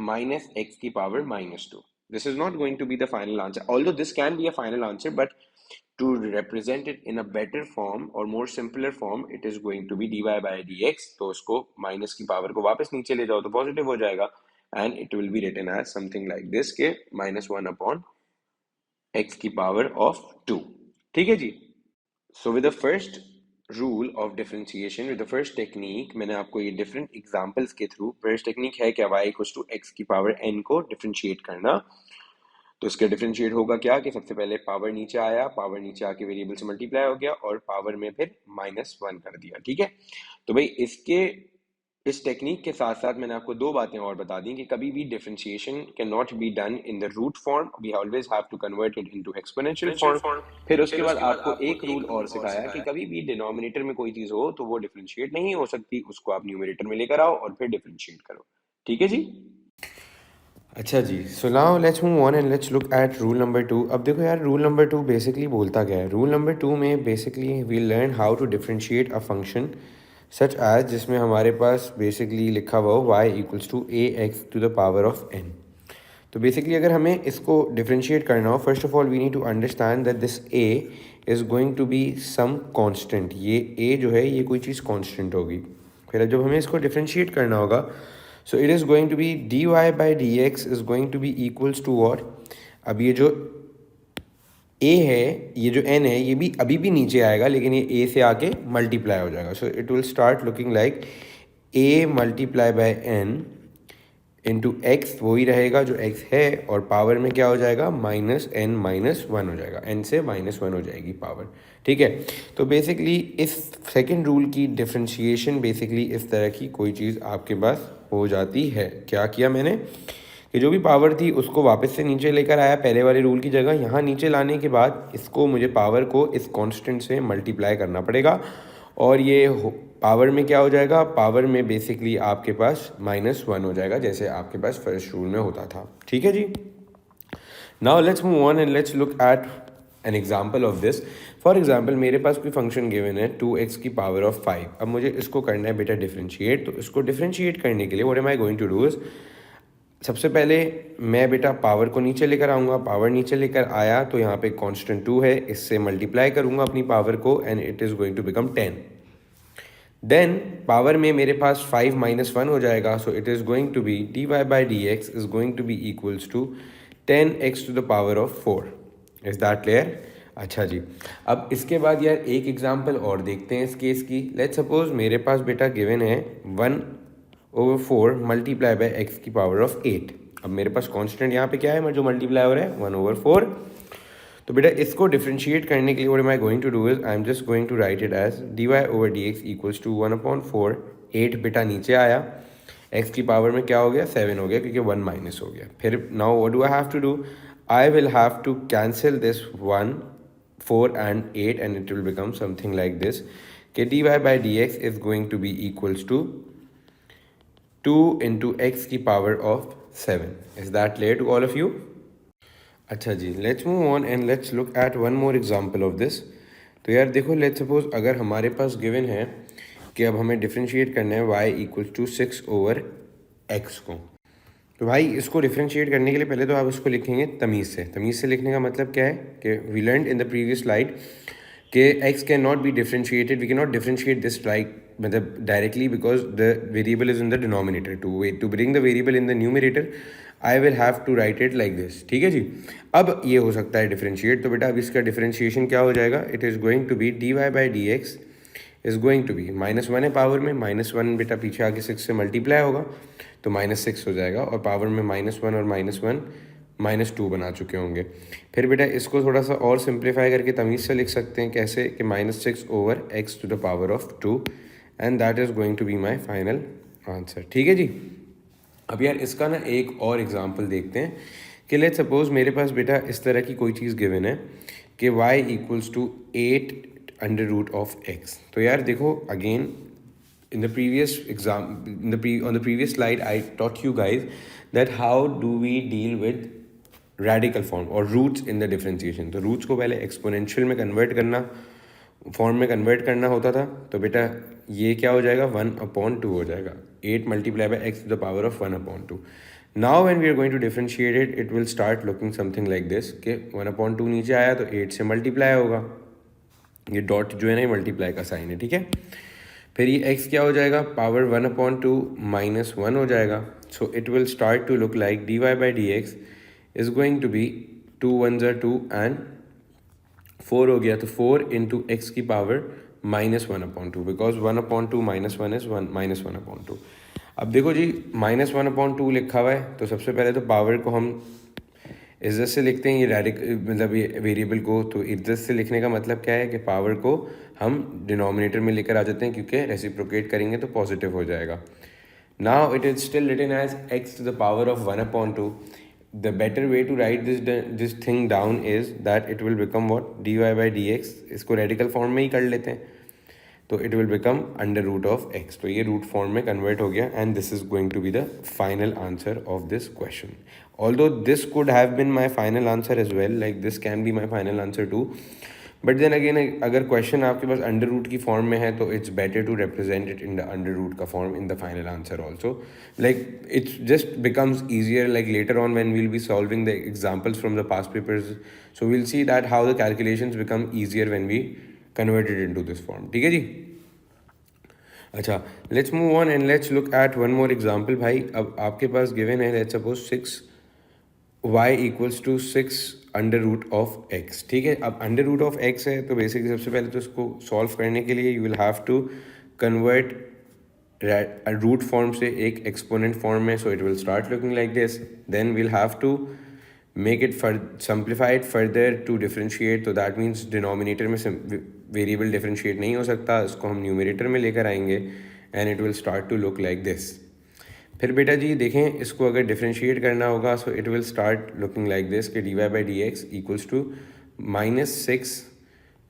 -x की power -2। this is not going to be the final answer, although this can be a final answer, but to represent it in a better form or more simpler form, it is going to be dy by dx। तो उसको minus की power को वापस नीचे ले जाओ तो positive हो जाएगा, and it will be written as something like this, के -1/x की पावर ऑफ 2। ठीक है जी, so with the first rule of differentiation, with the first technique, मैंने आपको ये different examples के through, first technique है क्या, y equals to x की पावर n को differentiate करना। तो इसका डिफरेंशिएट होगा क्या, कि सबसे पहले पावर नीचे आया, पावर नीचे आके वेरिएबल से मल्टीप्लाई हो गया, और पावर में फिर -1 कर दिया। ठीक है, तो भाई इस टेक्निक के साथ साथ मैंने आपको दो बातें और बता दी, कि कभी भी differentiation can not be done in the root form, we always have to convert it into exponential form. फिर उसके बाद आपको एक रूल और सिखाया कि कभी भी डिनोमिनेटर में कोई चीज हो तो वो डिफरेंशिएट नहीं हो सकती, उसको आप न्यूमरेटर में लेकर आओ और फिर डिफरेंशिएट करो। ठीक है जी, अच्छा जी, so now let's move on and let's look at rule number 2। अब देखो यार, रूल नंबर 2 बेसिकली बोलता क्या है। रूल नंबर 2 में basically we learn how to differentiate a function such as, जिसमें हमारे पास बेसिकली लिखा हुआ हो y equals to a x to the power of n। तो बेसिकली अगर हमें इसको डिफरेंशिएट करना हो, first of all we need to understand that this a is going to be some constant. ये a जो है ये कोई चीज़ कांस्टेंट होगी। फिर जब हमें इसको डिफ्रेंशिएट करना होगा, so it is going to be dy by d x is going to be equals to what. अब ये जो a है, ये जो n है, ये भी अभी भी नीचे आएगा, लेकिन ये a से आके मल्टीप्लाई हो जाएगा। So it will start looking like a multiply bye n into x, वही रहेगा जो x है, और पावर में क्या हो जाएगा, माइनस n माइनस वन हो जाएगा, n से माइनस वन हो जाएगी पावर। ठीक है, तो बेसिकली इस सेकंड रूल की डिफ्रेंशिएशन बेसिकली इस तरह की कोई चीज़ आपके पास हो जाती है। क्या किया मैंने कि जो भी पावर थी उसको वापस से नीचे लेकर आया पहले वाले रूल की जगह। यहाँ नीचे लाने के बाद इसको मुझे पावर को इस कांस्टेंट से मल्टीप्लाई करना पड़ेगा, और ये पावर में क्या हो जाएगा, पावर में बेसिकली आपके पास माइनस वन हो जाएगा, जैसे आपके पास फर्स्ट रूल में होता था। ठीक है जी। Now let's move on and let's look at an example of this. For example मेरे पास कोई फंक्शन गिवन है 2x की पावर ऑफ 5। अब मुझे इसको करना है बेटा डिफ्रेंशिएट। तो इसको डिफ्रेंशिएट करने के लिए what am I going to do is, सबसे पहले मैं बेटा पावर को नीचे लेकर आऊँगा। पावर नीचे लेकर आया तो यहाँ पे कांस्टेंट 2 है, इससे मल्टीप्लाई करूँगा अपनी पावर को and it is going to become 10। Then power में मेरे पास 5 माइनस वन हो जाएगा, so it is going to be d y by d x is going to be equals to 10x to the power of 4। Is that clear? अच्छा जी, अब इसके बाद यार एक एग्जांपल और देखते हैं इस केस की। लेट्स सपोज मेरे पास बेटा गिवन है 1/4 मल्टीप्लाई बाय एक्स की पावर ऑफ 8। अब मेरे पास कांस्टेंट यहाँ पे क्या है जो मल्टीप्लाई हो रहा है, 1/4। तो बेटा इसको डिफ्रेंशिएट करने के लिए what am I going to do is, I am just going to write it as d y over d x equals to 1/4। 8 बेटा नीचे आया, एक्स की पावर में क्या हो गया, 7 हो गया, क्योंकि 1 माइनस हो गया। फिर now what do I have to do, I will have to cancel this 1, 4 and 8 and it will become something like this कि dy by dx is going to be equals to 2 into x की power of 7. Is that clear to all of you? अच्छा जी, let's move on and let's look at one more example of this. तो यार देखो, let's suppose अगर हमारे पास given है कि अब हमें डिफ्रेंशिएट करना है y equals to 6 over x को। तो भाई इसको डिफ्रेंशिएट करने के लिए पहले तो आप इसको लिखेंगे तमीज़ से। तमीज़ से लिखने का मतलब क्या है कि we learn in the previous slide कि x can not be differentiated, we can not differentiate this like मतलब directly because the variable is in the denominator. To bring the variable in the numerator I will have to write it like this. ठीक है जी, अब ये हो सकता है differentiate. तो बेटा अब इसका डिफ्रेंशिएशन क्या हो जाएगा, it is going to be d y by d x is going to be -1 है पावर में, -1 बेटा पीछे आके 6 से मल्टीप्लाई होगा तो -6 हो जाएगा, और पावर में -1 और -1 -2 बना चुके होंगे। फिर बेटा इसको थोड़ा सा और सिंप्लीफाई करके तमीज़ से लिख सकते हैं, कैसे कि -6 over x to the power of 2 and that is going to be my final answer. ठीक है जी। अब यार इसका ना एक और एग्जाम्पल देखते हैं कि लेट्स सपोज मेरे पास बेटा इस तरह की कोई चीज़ गिवन है कि y equals to 8 under root of x। तो यार देखो again in the previous exam on the previous slide I taught you guys that how do we deal with radical form or roots in the differentiation। तो roots को पहले exponential में convert करना, form में convert करना होता था। तो बेटा ये क्या हो जाएगा, 1/2 हो जाएगा, 8 multiply by x to the power of 1/2। Now when we are going to differentiate it, it will start looking something like this कि 1/2 नीचे आया तो 8 से मल्टीप्लाई होगा, ये डॉट जो है ना मल्टीप्लाई का साइन है। ठीक है, फिर ये x क्या हो जाएगा, पावर 1/2 -1 हो जाएगा। So it will start to look like d y by d x is going to be 2 1 2 and 4 हो गया, तो 4 इंटू एक्स की पावर -1/2 बिकॉज 1/2 -1 इज -1/2। अब देखो जी -1/2 लिखा हुआ है, तो सबसे पहले तो पावर को हम इज्जत से लिखते हैं, ये मतलब ये वेरिएबल को। तो इज्जत से लिखने का मतलब क्या है कि पावर को हम डिनोमिनेटर में लेकर आ जाते हैं, क्योंकि रेसिप्रोकेट करेंगे तो पॉजिटिव हो जाएगा। Now it is still written as x to the power of 1/2। The better way to write this thing down is that it will become what, d y by d x. इसको radical form में ही कर लेते हैं, तो it will become under root of x। तो ये root form में कन्वर्ट हो गया and this is going to be the final answer of this question. Although this could have been my final answer as well, like this can be my final answer too, but then again अगर question आपके पास under root की form में है तो it's better to represent it in the under root का form in the final answer also. Like it's just becomes easier like later on when we'll be solving the examples from the past papers, so we'll see that how the calculations become easier when we converted into this form. ठीक है जी। अच्छा, let's move on and let's look at one more example भाई। अब आपके पास given है, let's suppose 6y equals to 6 under root of x। ठीक है, अब अंडर रूट ऑफ x है तो बेसिकली सबसे पहले तो इसको सॉल्व करने के लिए you will have to convert root form से एक एक्सपोनेंट फॉर्म में, so it will start looking like this. Then we'll have to make it simplify it further to differentiate, तो that means डिनोमिनेटर में variable differentiate नहीं हो सकता, इसको हम न्यूमरेटर में लेकर आएंगे and it will start to look like this. फिर बेटा जी देखें, इसको अगर डिफरेंशिएट करना होगा so it will start looking like this कि dy by d x equals to -6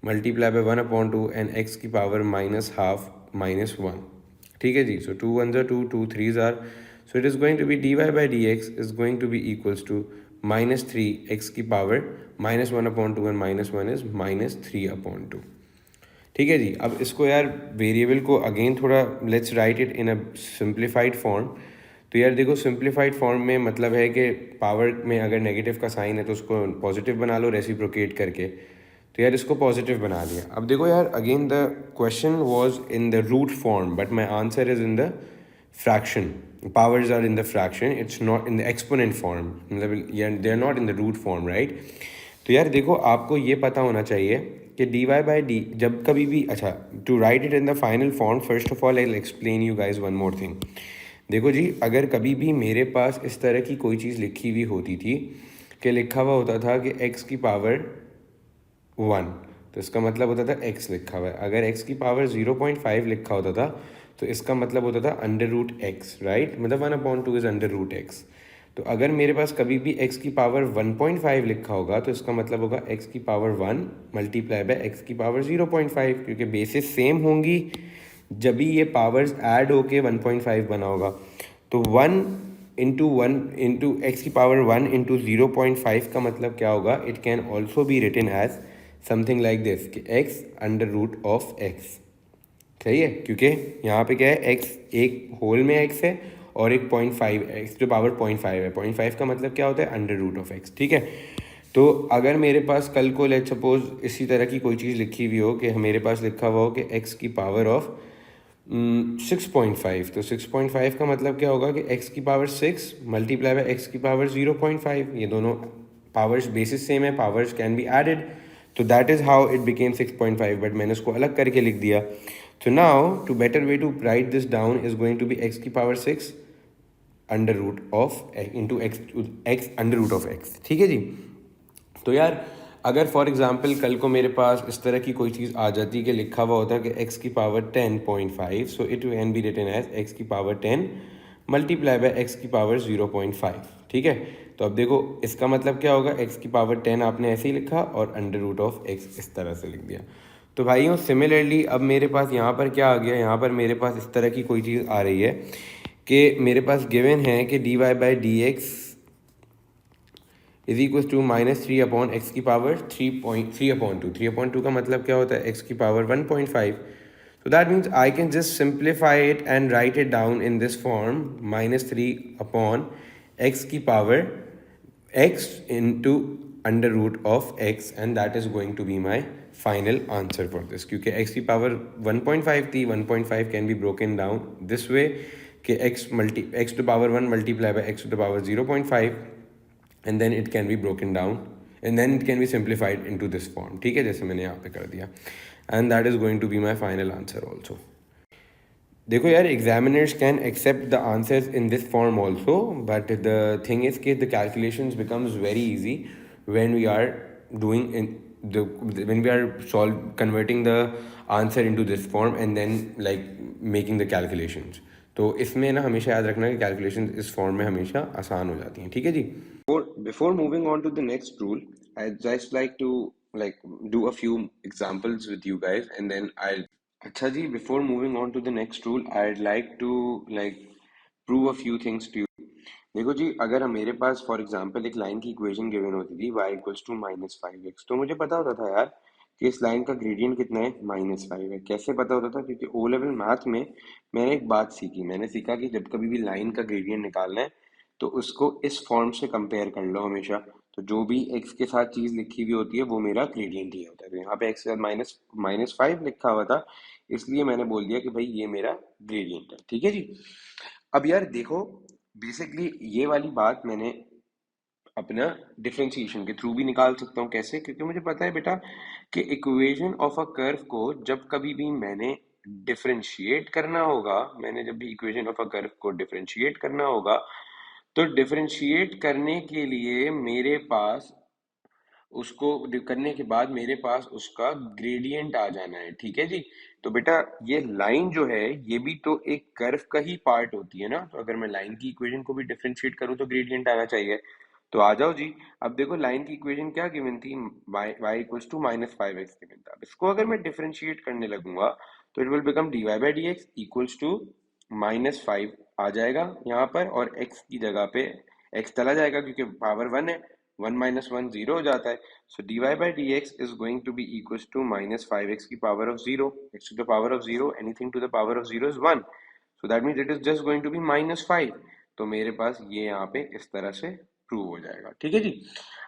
multiply by 1/2 and x की पावर -12 -1। ठीक है जी, so 2 1s are 2, 2 3s are, so it is going to be dy by dx is going to be equals to -3 x की power -1/2 and -1 is -3/2। ठीक है जी, अब इसको यार वेरिएबल को अगेन थोड़ा let's write it in a simplified form. तो यार देखो, सिंप्लीफाइड फॉर्म में मतलब है कि पावर में अगर नेगेटिव का साइन है तो उसको पॉजिटिव बना लो रेसिप्रोकेट करके। तो यार इसको पॉजिटिव बना लिया। अब देखो यार, again the question was in the root form but my answer is in the fraction. Powers are in the fraction, it's not in the exponent form, मतलब they are not in the root form, right. तो यार देखो, आपको ये पता होना चाहिए कि डी वाई बाई डी जब कभी भी, अच्छा, to write it in the final form first of all I will explain you guys one more thing. देखो जी, अगर कभी भी मेरे पास इस तरह की कोई चीज़ लिखी हुई होती थी कि लिखा हुआ होता था कि x की पावर 1, तो इसका मतलब होता था x लिखा हुआ है। अगर x की पावर 0.5 लिखा होता था तो इसका मतलब होता था अंडर रूट x, राइट, मतलब 1/2 इज अंडर रूट x। तो अगर मेरे पास कभी भी x की पावर 1.5 लिखा होगा तो इसका मतलब होगा x की पावर 1 मल्टीप्लाई बाय x की पावर 0.5, क्योंकि बेसिस सेम होंगी जब भी ये पावर्स ऐड होके 1.5 बना होगा। तो 1 x की पावर 1 इंटू 0.5 का मतलब क्या होगा, it can also be written as something like this कि x under root of x। सही है, क्योंकि यहाँ पे क्या है, x एक होल में x है और एक 0.5, x टू पावर 0.5 है। 0.5 का मतलब क्या होता है, अंडर रूट ऑफ x। ठीक है, तो अगर मेरे पास कल को लेट सपोज इसी तरह की कोई चीज़ लिखी हुई हो कि मेरे पास लिखा हुआ हो कि x की पावर ऑफ 6.5, तो 6.5 का मतलब क्या होगा कि x की पावर 6 मल्टीप्लाई बाय x की पावर 0.5, ये दोनों पावर्स बेसिस सेम है, पावर्स कैन बी एडेड, तो that is how it became 6.5, but मैंने उसको अलग करके लिख दिया। तो now the better way to write this down is going to be x की power 6 under root of into x under root of x। ठीक है जी, तो यार अगर फॉर एग्जांपल कल को मेरे पास इस तरह की कोई चीज़ आ जाती कि लिखा हुआ होता कि x की power 10.5, so it can be written as x की पावर 10 मल्टीप्लाई बाय x की पावर 0.5। ठीक है, तो अब देखो इसका मतलब क्या होगा, x की पावर 10 आपने ऐसे ही लिखा और अंडर रूट ऑफ x इस तरह से लिख दिया। तो भाइयों सिमिलरली अब मेरे पास यहाँ पर क्या आ गया, यहाँ पर मेरे पास इस तरह की कोई चीज़ आ रही है कि मेरे पास गिवन है कि d y by d x is equal to -3/x की पावर 3.3/2। 3/2 का मतलब क्या होता है, x की power 1.5। So that means I can just simplify it and write it down in this form -3/x की power x into under root of x, and that is going to be my final answer for this, क्योंकि x की power 1.5 थी, 1.5 can be broken down this way कि x to power 1 multiply by x to the power 0.5 and then it can be broken down and then it can be simplified into this form। ठीक है, जैसे मैंने यहाँ पे कर दिया, and that is going to be my final answer also। देखो यार, examiners can accept the answers in this form also, but the thing is कि the calculations becomes very easy when we are doing in when we are converting the answer into this form and then like making the calculations। तो इसमें ना हमेशा याद रखना कि calculation इस form में हमेशा आसान हो जाती हैं। ठीक है जी, before moving on to the next rule, I'd just like to like do a few examples with you guys and then I'll अच्छा जी, before moving on to the next rule, I'd like to like prove a few things to you। देखो जी, अगर हम मेरे पास for example एक line की equation given होती थी y इक्वल्स टू -5x, तो मुझे पता होता था यार कि इस लाइन का ग्रेडियंट कितना है, -5 है। कैसे पता होता था, क्योंकि ओ लेवल मैथ में मैंने एक बात सीखी, मैंने सीखा कि जब कभी भी लाइन का ग्रेडियंट निकालना है तो उसको इस फॉर्म से कंपेयर कर लो हमेशा। तो जो भी x के साथ चीज लिखी हुई होती है वो मेरा ग्रेडियंट ही होता है। तो यहाँ पे x के साथ -5 लिखा हुआ था, इसलिए मैंने बोल दिया कि भाई ये मेरा ग्रेडियंट है। ठीक है जी। अब यार देखो, बेसिकली ये वाली बात मैंने अपना डिफरेंशिएशन के थ्रू भी निकाल सकता हूँ। कैसे? क्योंकि मुझे पता है बेटा कि इक्वेशन ऑफ अ कर्व को जब कभी भी मैंने डिफरेंशिएट करना होगा, मैंने जब भी इक्वेशन ऑफ अ कर्व को डिफरेंशिएट करना होगा, तो डिफरेंशिएट करने के लिए मेरे पास उसको करने के बाद मेरे पास उसका ग्रेडियंट आ जाना है। ठीक है जी। तो बेटा ये लाइन जो है ये भी तो एक कर्व का ही पार्ट होती है ना, तो अगर मैं लाइन की इक्वेशन को भी डिफरेंशिएट करूं तो ग्रेडियंट आना चाहिए। तो आ जाओ जी। अब देखो लाइन की इक्वेशन क्या गिवन थी, y equals to -5x given था। अब इसको अगर मैं डिफरेंशिएट करने लगूंगा तो it will become dy/dx equals to -5 आ जाएगा यहाँ पर, और x की जगह पे x चला जाएगा क्योंकि पावर 1 है, 1 - 1 0 हो जाता है। So dy/dx is going to be equals to -5x की power of 0, x to the power of 0, anything to the power of 0 is 1, so that means it is just going to be -5। तो मेरे पास ये यहाँ पे इस तरह से prove हो जाएगा। ठीक है जी।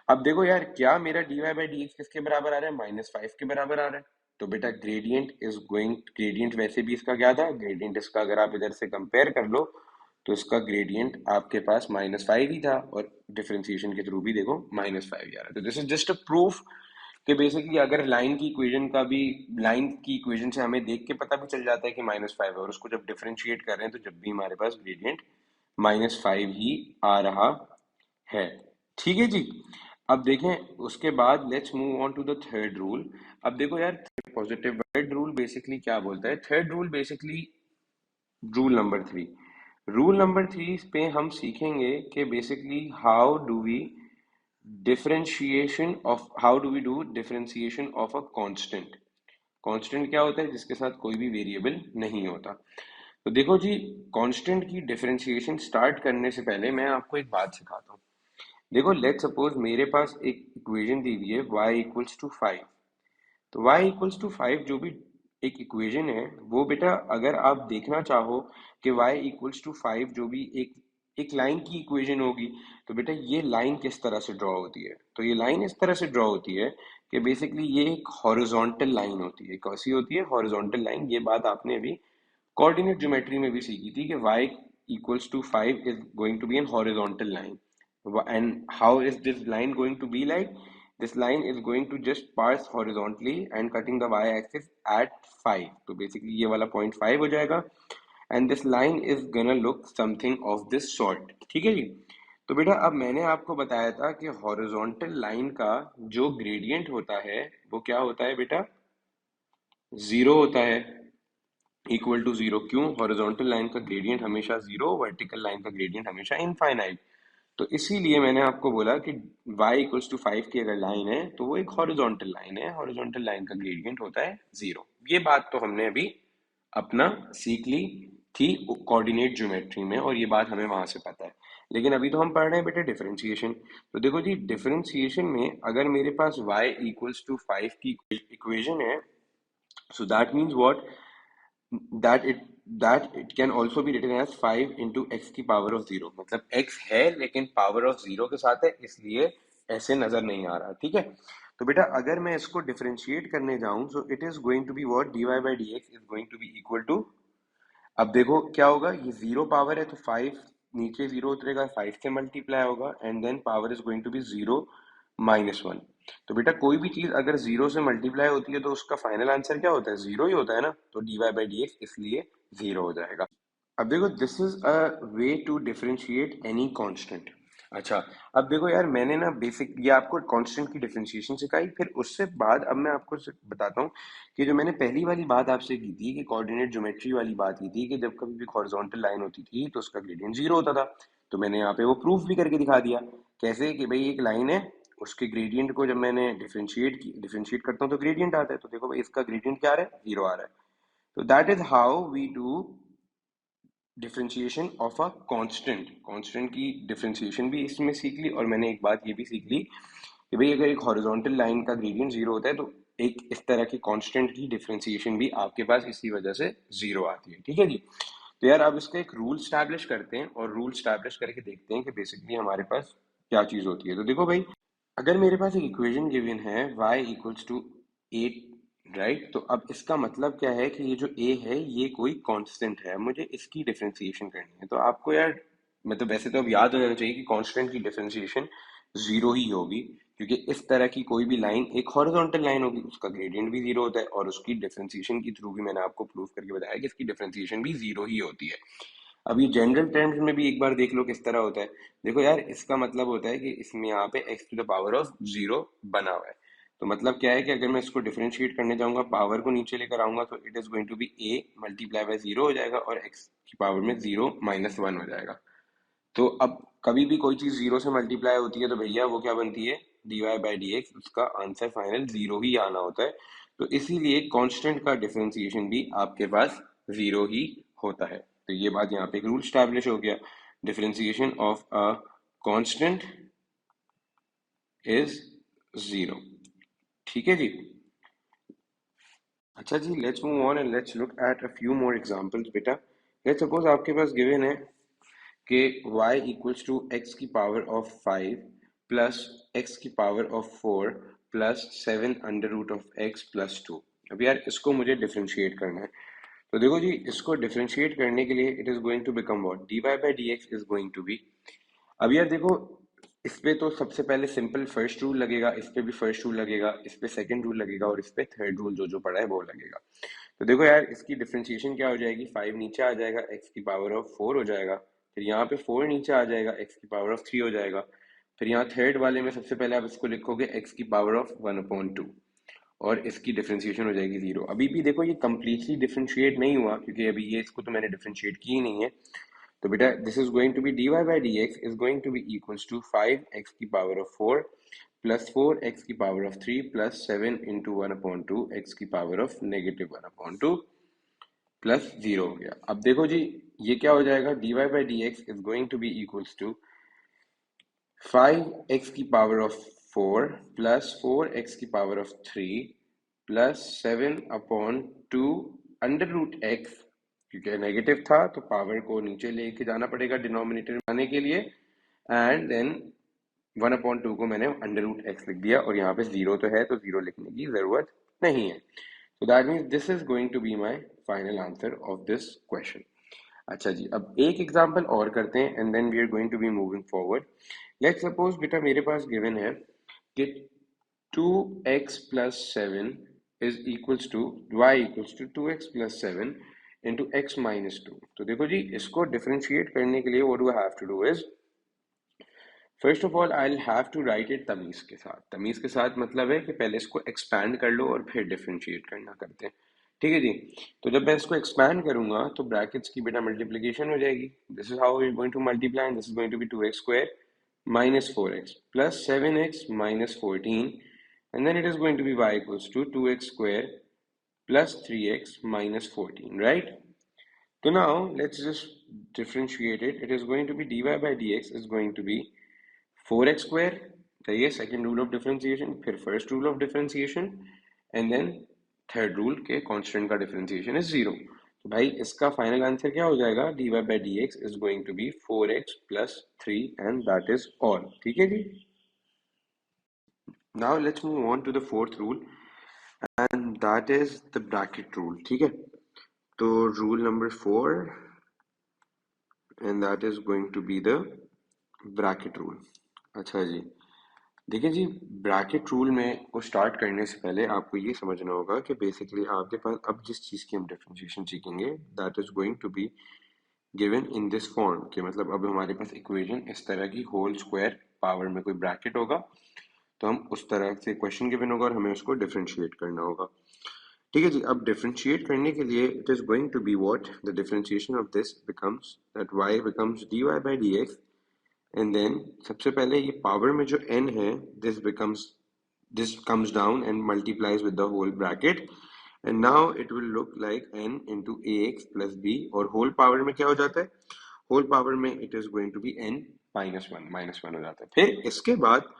अब देखो यार, क्या मेरा dy/dx किसके बराबर आ रहा है? -5 के बराबर आ रहा है। तो बेटा ग्रेडियंट वैसे भी इसका क्या था, ग्रेडियंट इसका अगर आप इधर से कंपेयर कर लो तो इसका ग्रेडियंट आपके पास -5 ही था, और डिफरेंशिएशन के थ्रू भी देखो -5 ही आ रहा है। तो this is just a proof कि बेसिकली अगर लाइन की इक्वेशन से हमें देख के पता भी चल जाता है कि -5 है, और उसको जब डिफरेंशिएट कर रहे हैं तो जब भी हमारे पास ग्रेडियंट -5 ही आ रहा है। ठीक है जी। अब देखें उसके बाद let's move on to the third rule. अब देखो यार, पॉजिटिव थर्ड रूल बेसिकली क्या बोलता है? Third rule basically rule number 3 पे हम सीखेंगे कि basically how do we do differentiation of a constant. Constant क्या होता है? जिसके साथ कोई भी वेरिएबल नहीं होता। तो देखो जी, कांस्टेंट की डिफरेंशिएशन स्टार्ट करने से पहले मैं आपको एक बात सिखाता हूँ। देखो लेट सपोज मेरे पास एक इक्वेशन दी हुई है y इक्वल्स टू 5। तो y इक्वल्स टू 5 जो भी एक इक्वेशन है वो बेटा, अगर आप देखना चाहो कि y इक्वल्स टू 5 जो भी एक एक लाइन की इक्वेशन होगी, तो बेटा ये लाइन किस तरह से ड्रॉ होती है? तो ये लाइन इस तरह से ड्रॉ होती है कि बेसिकली ये एक हॉरिजॉन्टल लाइन होती है। कैसी होती है? Horizontal line. ये बात आपने अभी कोऑर्डिनेट ज्योमेट्री में भी सीखी थी कि y equals to 5 is going to be an horizontal line. And how is this line going to be like? This line is going to just pass horizontally and cutting the y-axis at 5. तो basically ये वाला point 5 हो जाएगा, and this line is gonna look something of this sort। ठीक है जी। तो बेटा अब मैंने आपको बताया था कि हॉरिजॉन्टल लाइन का जो ग्रेडियंट होता है वो क्या होता है बेटा? 0 होता है। इक्वल टू 0 क्यों? हॉरिजॉन्टल लाइन का ग्रेडियंट हमेशा 0, वर्टिकल लाइन का ग्रेडियंट हमेशा इनफाइनाइट। तो इसीलिए मैंने आपको बोला कि y इक्वल्स टू 5 की अगर लाइन है तो वो एक हॉरिजॉन्टल लाइन है, हॉरिजॉन्टल लाइन का ग्रेडियंट होता है 0। ये बात तो हमने अभी अपना सीख ली थी कोऑर्डिनेट ज्योमेट्री में, और ये बात हमें वहां से पता है। लेकिन अभी तो हम पढ़ रहे हैं बेटा डिफरेंशिएशन। तो देखो जी, डिफरेंशिएशन में अगर मेरे पास y इक्वल्स टू 5 की इक्वेशन है, सो that means what, that it that it can also be written as 5 into x की पावर ऑफ 0। मतलब x है लेकिन पावर ऑफ 0 के साथ है, इसलिए ऐसे नजर नहीं आ रहा। ठीक है। तो बेटा अगर मैं इसको डिफरेंशिएट करने जाऊं, so it is going to be what, dy/dx is going to be equal to, अब देखो क्या होगा, ये 0 पावर है तो 5 नीचे 0 उतरेगा, 5 से मल्टीप्लाई होगा, and then power is going to be 0 -1। तो बेटा कोई भी चीज अगर 0 से मल्टीप्लाई होती है तो उसका फाइनल आंसर क्या होता है? 0 ही होता है ना। तो dy/dx इसलिए 0 हो जाएगा। अब देखो this is a way to differentiate any constant. अच्छा, अब देखो यार, मैंने ना बेसिक ये आपको कांस्टेंट की डिफरेंशिएशन सिखाई, फिर उससे बाद अब मैं आपको बताता हूँ कि जो मैंने पहली वाली बात आपसे की थी कि कोऑर्डिनेट ज्योमेट्री वाली बात की थी कि जब कभी भी हॉरिजॉन्टल लाइन होती थी तो उसका ग्रेडियंट 0 होता था। तो मैंने यहाँ पे वो प्रूफ भी करके दिखा दिया। कैसे? कि भाई एक लाइन है, उसके ग्रेडियंट को जब मैंने डिफरेंशिएट करता हूँ तो ग्रेडियंट आता है। तो देखो भाई इसका ग्रेडियंट क्या आ रहा है? 0 आ रहा है। तो that is how we do differentiation of a constant. Constant की डिफरेंशिएशन भी इसमें सीख ली, और मैंने एक बात ये भी सीख ली कि भाई अगर एक हॉरिजॉन्टल लाइन का ग्रेडियंट 0 होता है तो एक इस तरह की कांस्टेंट की डिफरेंशिएशन भी आपके पास इसी वजह से 0 आती है। ठीक है जी। तो यार अब इसका एक रूल स्टैब्लिश करते हैं, और रूल स्टैब्लिश करके देखते हैं कि बेसिकली हमारे पास क्या चीज होती है। तो देखो भाई, अगर मेरे पास एक इक्वेशन गिवन है y इक्वल्स टू 8, राइट, तो अब इसका मतलब क्या है कि ये जो a है ये कोई कांस्टेंट है, मुझे इसकी डिफरेंशिएशन करनी है। तो आपको यार मतलब वैसे तो अब याद हो जाना चाहिए कि कांस्टेंट की डिफरेंशिएशन जीरो ही होगी, क्योंकि इस तरह की कोई भी लाइन एक हॉरिजॉन्टल लाइन होगी, उसका ग्रेडियंट भी जीरो होता है, और उसकी डिफरेंशिएशन के थ्रू भी मैंने आपको प्रूव करके बताया कि इसकी डिफरेंशिएशन भी जीरो ही होती है। अब ये जनरल टर्म्स में भी एक बार देख लो किस तरह होता है। देखो यार, इसका मतलब होता है कि इसमें यहाँ पे x to the power of zero बना हुआ है। तो मतलब क्या है कि अगर मैं इसको डिफरेंशिएट करने जाऊंगा, पावर को नीचे लेकर आऊंगा, तो it is going to be a multiply by zero हो जाएगा, और x की पावर में जीरो माइनस वन हो जाएगा। तो अब कभी भी कोई चीज जीरो से मल्टीप्लाई होती है तो भैया वो क्या बनती है, dy बाई डी एक्स, उसका आंसर फाइनल जीरो ही आना होता है। तो इसीलिए कांस्टेंट का डिफरेंशिएशन भी आपके पास जीरो ही होता है। तो ये बात यहाँ पे एक रूल स्टैब्लिश हो गया, differentiation of a constant is zero. ठीक है जी। अच्छा जी, let's move on and let's look at a few more examples बेटा। लेट्स सपोज आपके पास गिवन है कि y इक्वल्स टू एक्स की पावर ऑफ 5 प्लस एक्स की power of 4 plus 7 under root of x plus 2। अब यार इसको मुझे डिफरेंशिएट करना है। तो देखो जी, इसको डिफरेंशिएट करने के लिए it is going to become what, dy by d x is going to be. अब यार देखो, इस पे तो सबसे पहले सिंपल फर्स्ट रूल लगेगा, इस पे भी फर्स्ट रूल लगेगा, इस पे सेकंड रूल लगेगा, और इस पे थर्ड रूल जो जो पड़ा है वो लगेगा। तो देखो यार, इसकी डिफरेंशिएशन क्या हो जाएगी, 5 नीचे आ जाएगा, एक्स की पावर ऑफ 4 हो जाएगा, फिर यहाँ पे 4 नीचे आ जाएगा, एक्स की पावर ऑफ 3 हो जाएगा, फिर यहाँ थर्ड वाले में सबसे पहले आप इसको लिखोगे एक्स की पावर ऑफ 1/2, और इसकी डिफरेंशिएशन हो जाएगी जीरो। अभी भी देखो ये कंप्लीटली डिफरेंशिएट नहीं हुआ, क्योंकि अभी ये इसको तो मैंने डिफरेंशिएट की ही नहीं है। तो बेटा this is going to be dy by d x is going to be equals to 5x की पावर ऑफ 4 प्लस 4x की power of 3 plus 7 into 1/2 x की power of negative 1/2 plus zero हो गया। अब देखो जी, ये क्या हो जाएगा, dy by d x is going to be equals to 5x की पावर ऑफ 4 प्लस 4x की पावर ऑफ 3 प्लस 7/2 अंडर रूट एक्स, क्योंकि नेगेटिव था तो पावर को नीचे लेके जाना पड़ेगा डिनोमिनेटर में आने के लिए, एंड देन 1/2 को मैंने अंडर रूट एक्स लिख दिया, और यहाँ पे जीरो तो है तो जीरो लिखने की जरूरत नहीं है। So that means this is going to be my final answer of this question. अच्छा जी, अब एक एग्जांपल और करते हैं and then we are going to be moving forward. Let's suppose बेटा मेरे पास गिवन है कि 2x plus 7 is equals to y equals to 2x plus 7 into x minus 2। तो देखो जी, इसको डिफरेंशिएट करने के लिए what do I have to do is, first of all I have to write it तमीज के साथ। तमीज के साथ मतलब है कि पहले इसको एक्सपैंड कर लो और फिर डिफरेंशिएट करना करते हैं। ठीक है जी। तो जब मैं इसको एक्सपैंड करूंगा तो ब्रैकेट्स की बेटा मल्टीप्लीकेशन हो जाएगी। This is how we are going to multiply, and this is going to be 2x square minus 4x plus 7x minus 14, and then it is going to be y equals to 2x square plus 3x minus 14, right? So now let's just differentiate it. It is going to be dy by dx is going to be 4x square, ये second rule of differentiation, फिर first rule of differentiation, and then third rule के constant का differentiation is zero. तो भाई इसका final answer क्या हो जाएगा, dy by d x is going to be 4x plus 3, and that is all. ठीक है जी। Now let's move on to the fourth rule, and that is the bracket rule. ठीक है, तो rule number 4, and that is going to be the bracket rule. अच्छा जी, देखिए जी, bracket rule में को स्टार्ट करने से पहले आपको ये समझना होगा कि बेसिकली आपके पास अब जिस चीज़ की हम डिफरेंशिएशन सीखेंगे that is going to be given in this form, कि मतलब अब हमारे पास इक्वेशन इस तरह की होल स्क्वायर पावर में कोई ब्रैकेट होगा, तो हम उस तरह से क्वेश्चन गिवन होगा और हमें उसको डिफरेंशिएट करना होगा। ठीक है जी। अब डिफरेंशिएट करने के लिए it is going to be what, the differentiation of this becomes that y becomes dy by d x, and then सबसे पहले ये पावर में जो n है this comes down and multiplies with the whole bracket, and now it will look like n into ax plus b, और whole power में क्या हो जाता है, whole power में it is going to be n minus 1 हो जाता है। फिर इसके बाद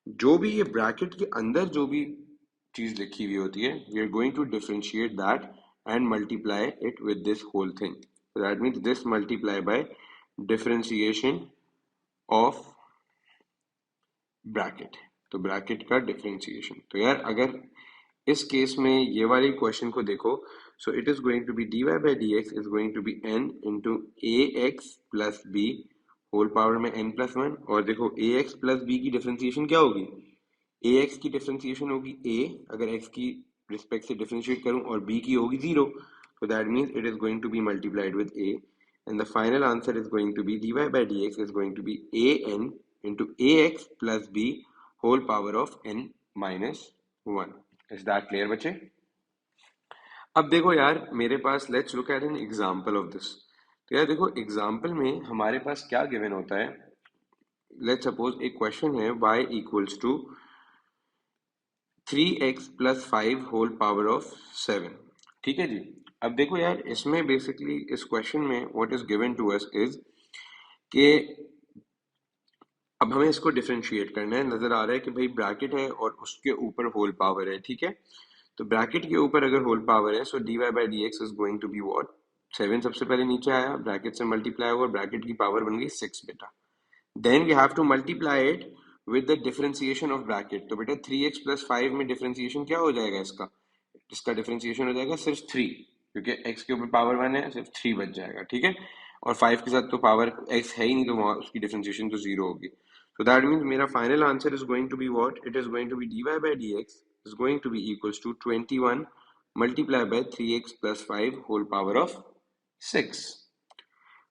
जो भी ये ब्रैकेट के अंदर जो भी चीज लिखी हुई होती है, we are going to differentiate that and multiply it with this whole thing. So that means this multiply by differentiation of bracket। तो ब्रैकेट का डिफरेंशिएशन। तो यार अगर इस केस में ये वाली क्वेश्चन को देखो, so it is going to be dy by dx is going to be n into a x plus b whole power में n प्लस वन। और देखो ए एक्स प्लस बी की डिफरेंशिएशन क्या होगी, ए एक्स की differentiation होगी a, अगर x की रिस्पेक्ट से डिफरेंशिएट करूं, और b की होगी 0, तो that means it is going to be multiplied with a, and the final answer is going to be dy by dx is going to be an into ax plus b whole power of n minus 1. Is that clear बच्चे? अब देखो यार मेरे पास, let's look at an example of this. तो यार देखो example में हमारे पास क्या गिवन होता है, लेट्स सपोज एक क्वेश्चन है y equals to 3x plus 5 whole power of 7। ठीक है जी। अब देखो यार इसमें बेसिकली इस क्वेश्चन में what is given to us is कि अब हमें इसको डिफरेंशिएट करना है। नजर आ रहा है कि भाई ब्रैकेट है और उसके ऊपर होल पावर है, ठीक है। तो ब्रैकेट के ऊपर अगर होल पावर है, so dy by dx is going to be what, 7 सबसे पहले नीचे आया, ब्रैकेट से मल्टीप्लाई हुआ, ब्रैकेट की पावर बन गई 6 बेटा। Then we have to multiply it with the differentiation of bracket. तो बेटा 3x प्लस 5 में डिफरेंशिएशन क्या हो जाएगा इसका, इसका डिफरेंशिएशन हो जाएगा सिर्फ 3, क्योंकि x के ऊपर पावर 1 है, सिर्फ 3 बच जाएगा, ठीक है। और 5 के साथ तो पावर x है ही नहीं, तो वहां उसकी डिफरेंशिएशन तो 0 होगी। So that means मेरा final answer is going to be what? It is going to be dy by dx is going to be equals to 21 multiplied by 3x plus 5 whole power of 6.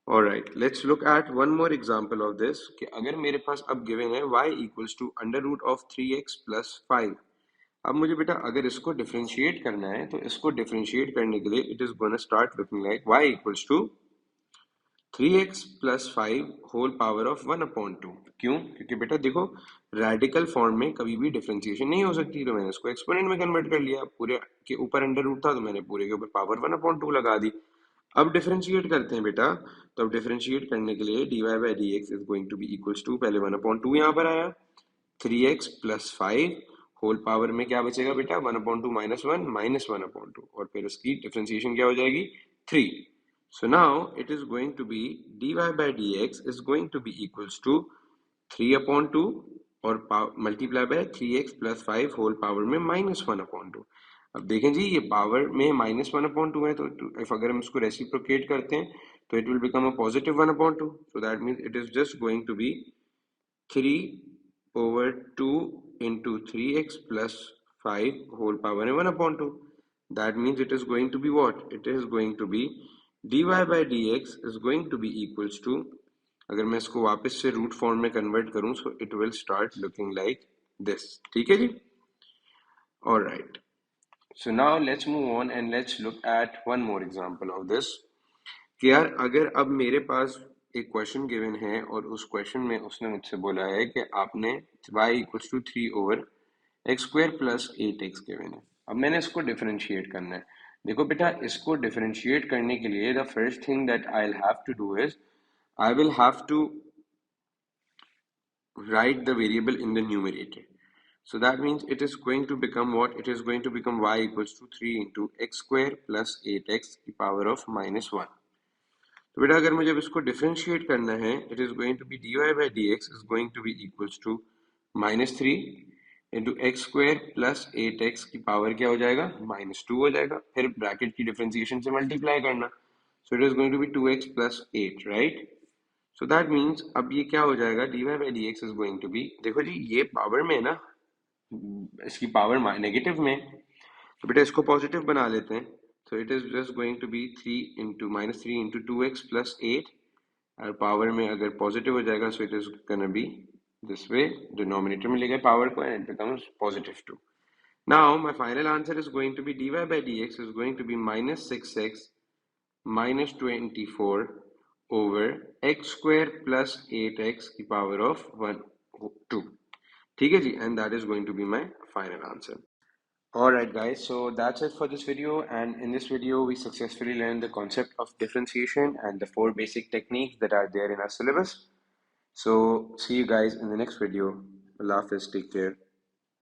Alright, let's look at one more example of this कि अगर मेरे पास अब given है y equals to under root of 3x plus 5। अब मुझे बेटा अगर इसको डिफरेंशिएट करना है, तो इसको डिफरेंशिएट करने के लिए it is gonna start looking like y equals to 3x plus 5 whole power of 1/2। क्यों? क्योंकि बेटा देखो रेडिकल फॉर्म में कभी भी डिफरेंशिएशन नहीं हो सकती, तो मैंने इसको एक्सपोनेंट में कन्वर्ट कर लिया। पूरे के ऊपर अंडर रूट था, तो मैंने पूरे के ऊपर पावर 1/2 लगा दी। अब डिफरेंशिएट करते हैं बेटा। तो अब डिफरेंशिएट करने के लिए dy by dx is going to be equals to, पहले 1/2 यहाँ पर आया, 3x प्लस 5 होल पावर में क्या बचेगा बेटा, 1/2 माइनस 1 माइनस 1/2, और फिर उसकी डिफरेंशिएशन क्या हो जाएगी, 3। So now it is going to be dy by dx is going to be equals to 3/2 और multiply by 3x plus 5 whole power में -1/2। अब देखें जी ये पावर में -1/2 है, तो if अगर हम इसको रेसिप्रोकेट करते हैं, तो it will become a positive 1/2। So that means it is just going to be 3/2 into 3x plus 5 whole power में 1/2। That means it is going to be what? It is going to be dy by dx is going to be equals to, अगर मैं इसको वापस से root form में convert करूं, so it will start looking like this। ठीक है जी। Alright, so now let's move on and let's look at one more example of this कि यार अगर अब मेरे पास एक क्वेश्चन गिवन है और उस क्वेश्चन में उसने मुझसे बोला है कि आपने y equals to 3/x² plus 8x given है। अब मैंने इसको डिफरेंशिएट करना है। देखो बेटा इसको डिफरेंशिएट करने के लिए the first thing that I will have to do is I will have to write the variable in the numerator. So that means it is going to become what? It is going to become y equals to 3 into x² plus 8x की power of -1। तो बेटा अगर मुझे इसको differentiate करना है, it is going to be dy by dx is going to be equals to -3 into x² plus 8x की power क्या हो जाएगा, -2 हो जाएगा। फिर ब्रैकेट की डिफरेंशिएशन से मल्टीप्लाई करना, so it is going to be 2x plus 8, right. So that means अब ये क्या हो जाएगा, dy by dx is going to be, देखो जी ये पावर में है ना, इसकी पावर नेगेटिव में, तो बेटा इसको पॉजिटिव बना लेते हैं। तो it is just going to be 3 into -3 into 2x plus 8, और पावर में अगर पॉजिटिव हो जाएगा, so it is gonna be this way, denominator में ले गए पावर को, and it becomes +2। Now my final answer is going to be dy by dx is going to be -6x -24 over x² plus 8x की power of 2। ठीक है जी, and that is going to be my final answer. Alright guys, so that's it for this video, and in this video we successfully learned the concept of differentiation and the 4 basic techniques that are there in our syllabus. So see you guys in the next video. Allah Hafiz, take care.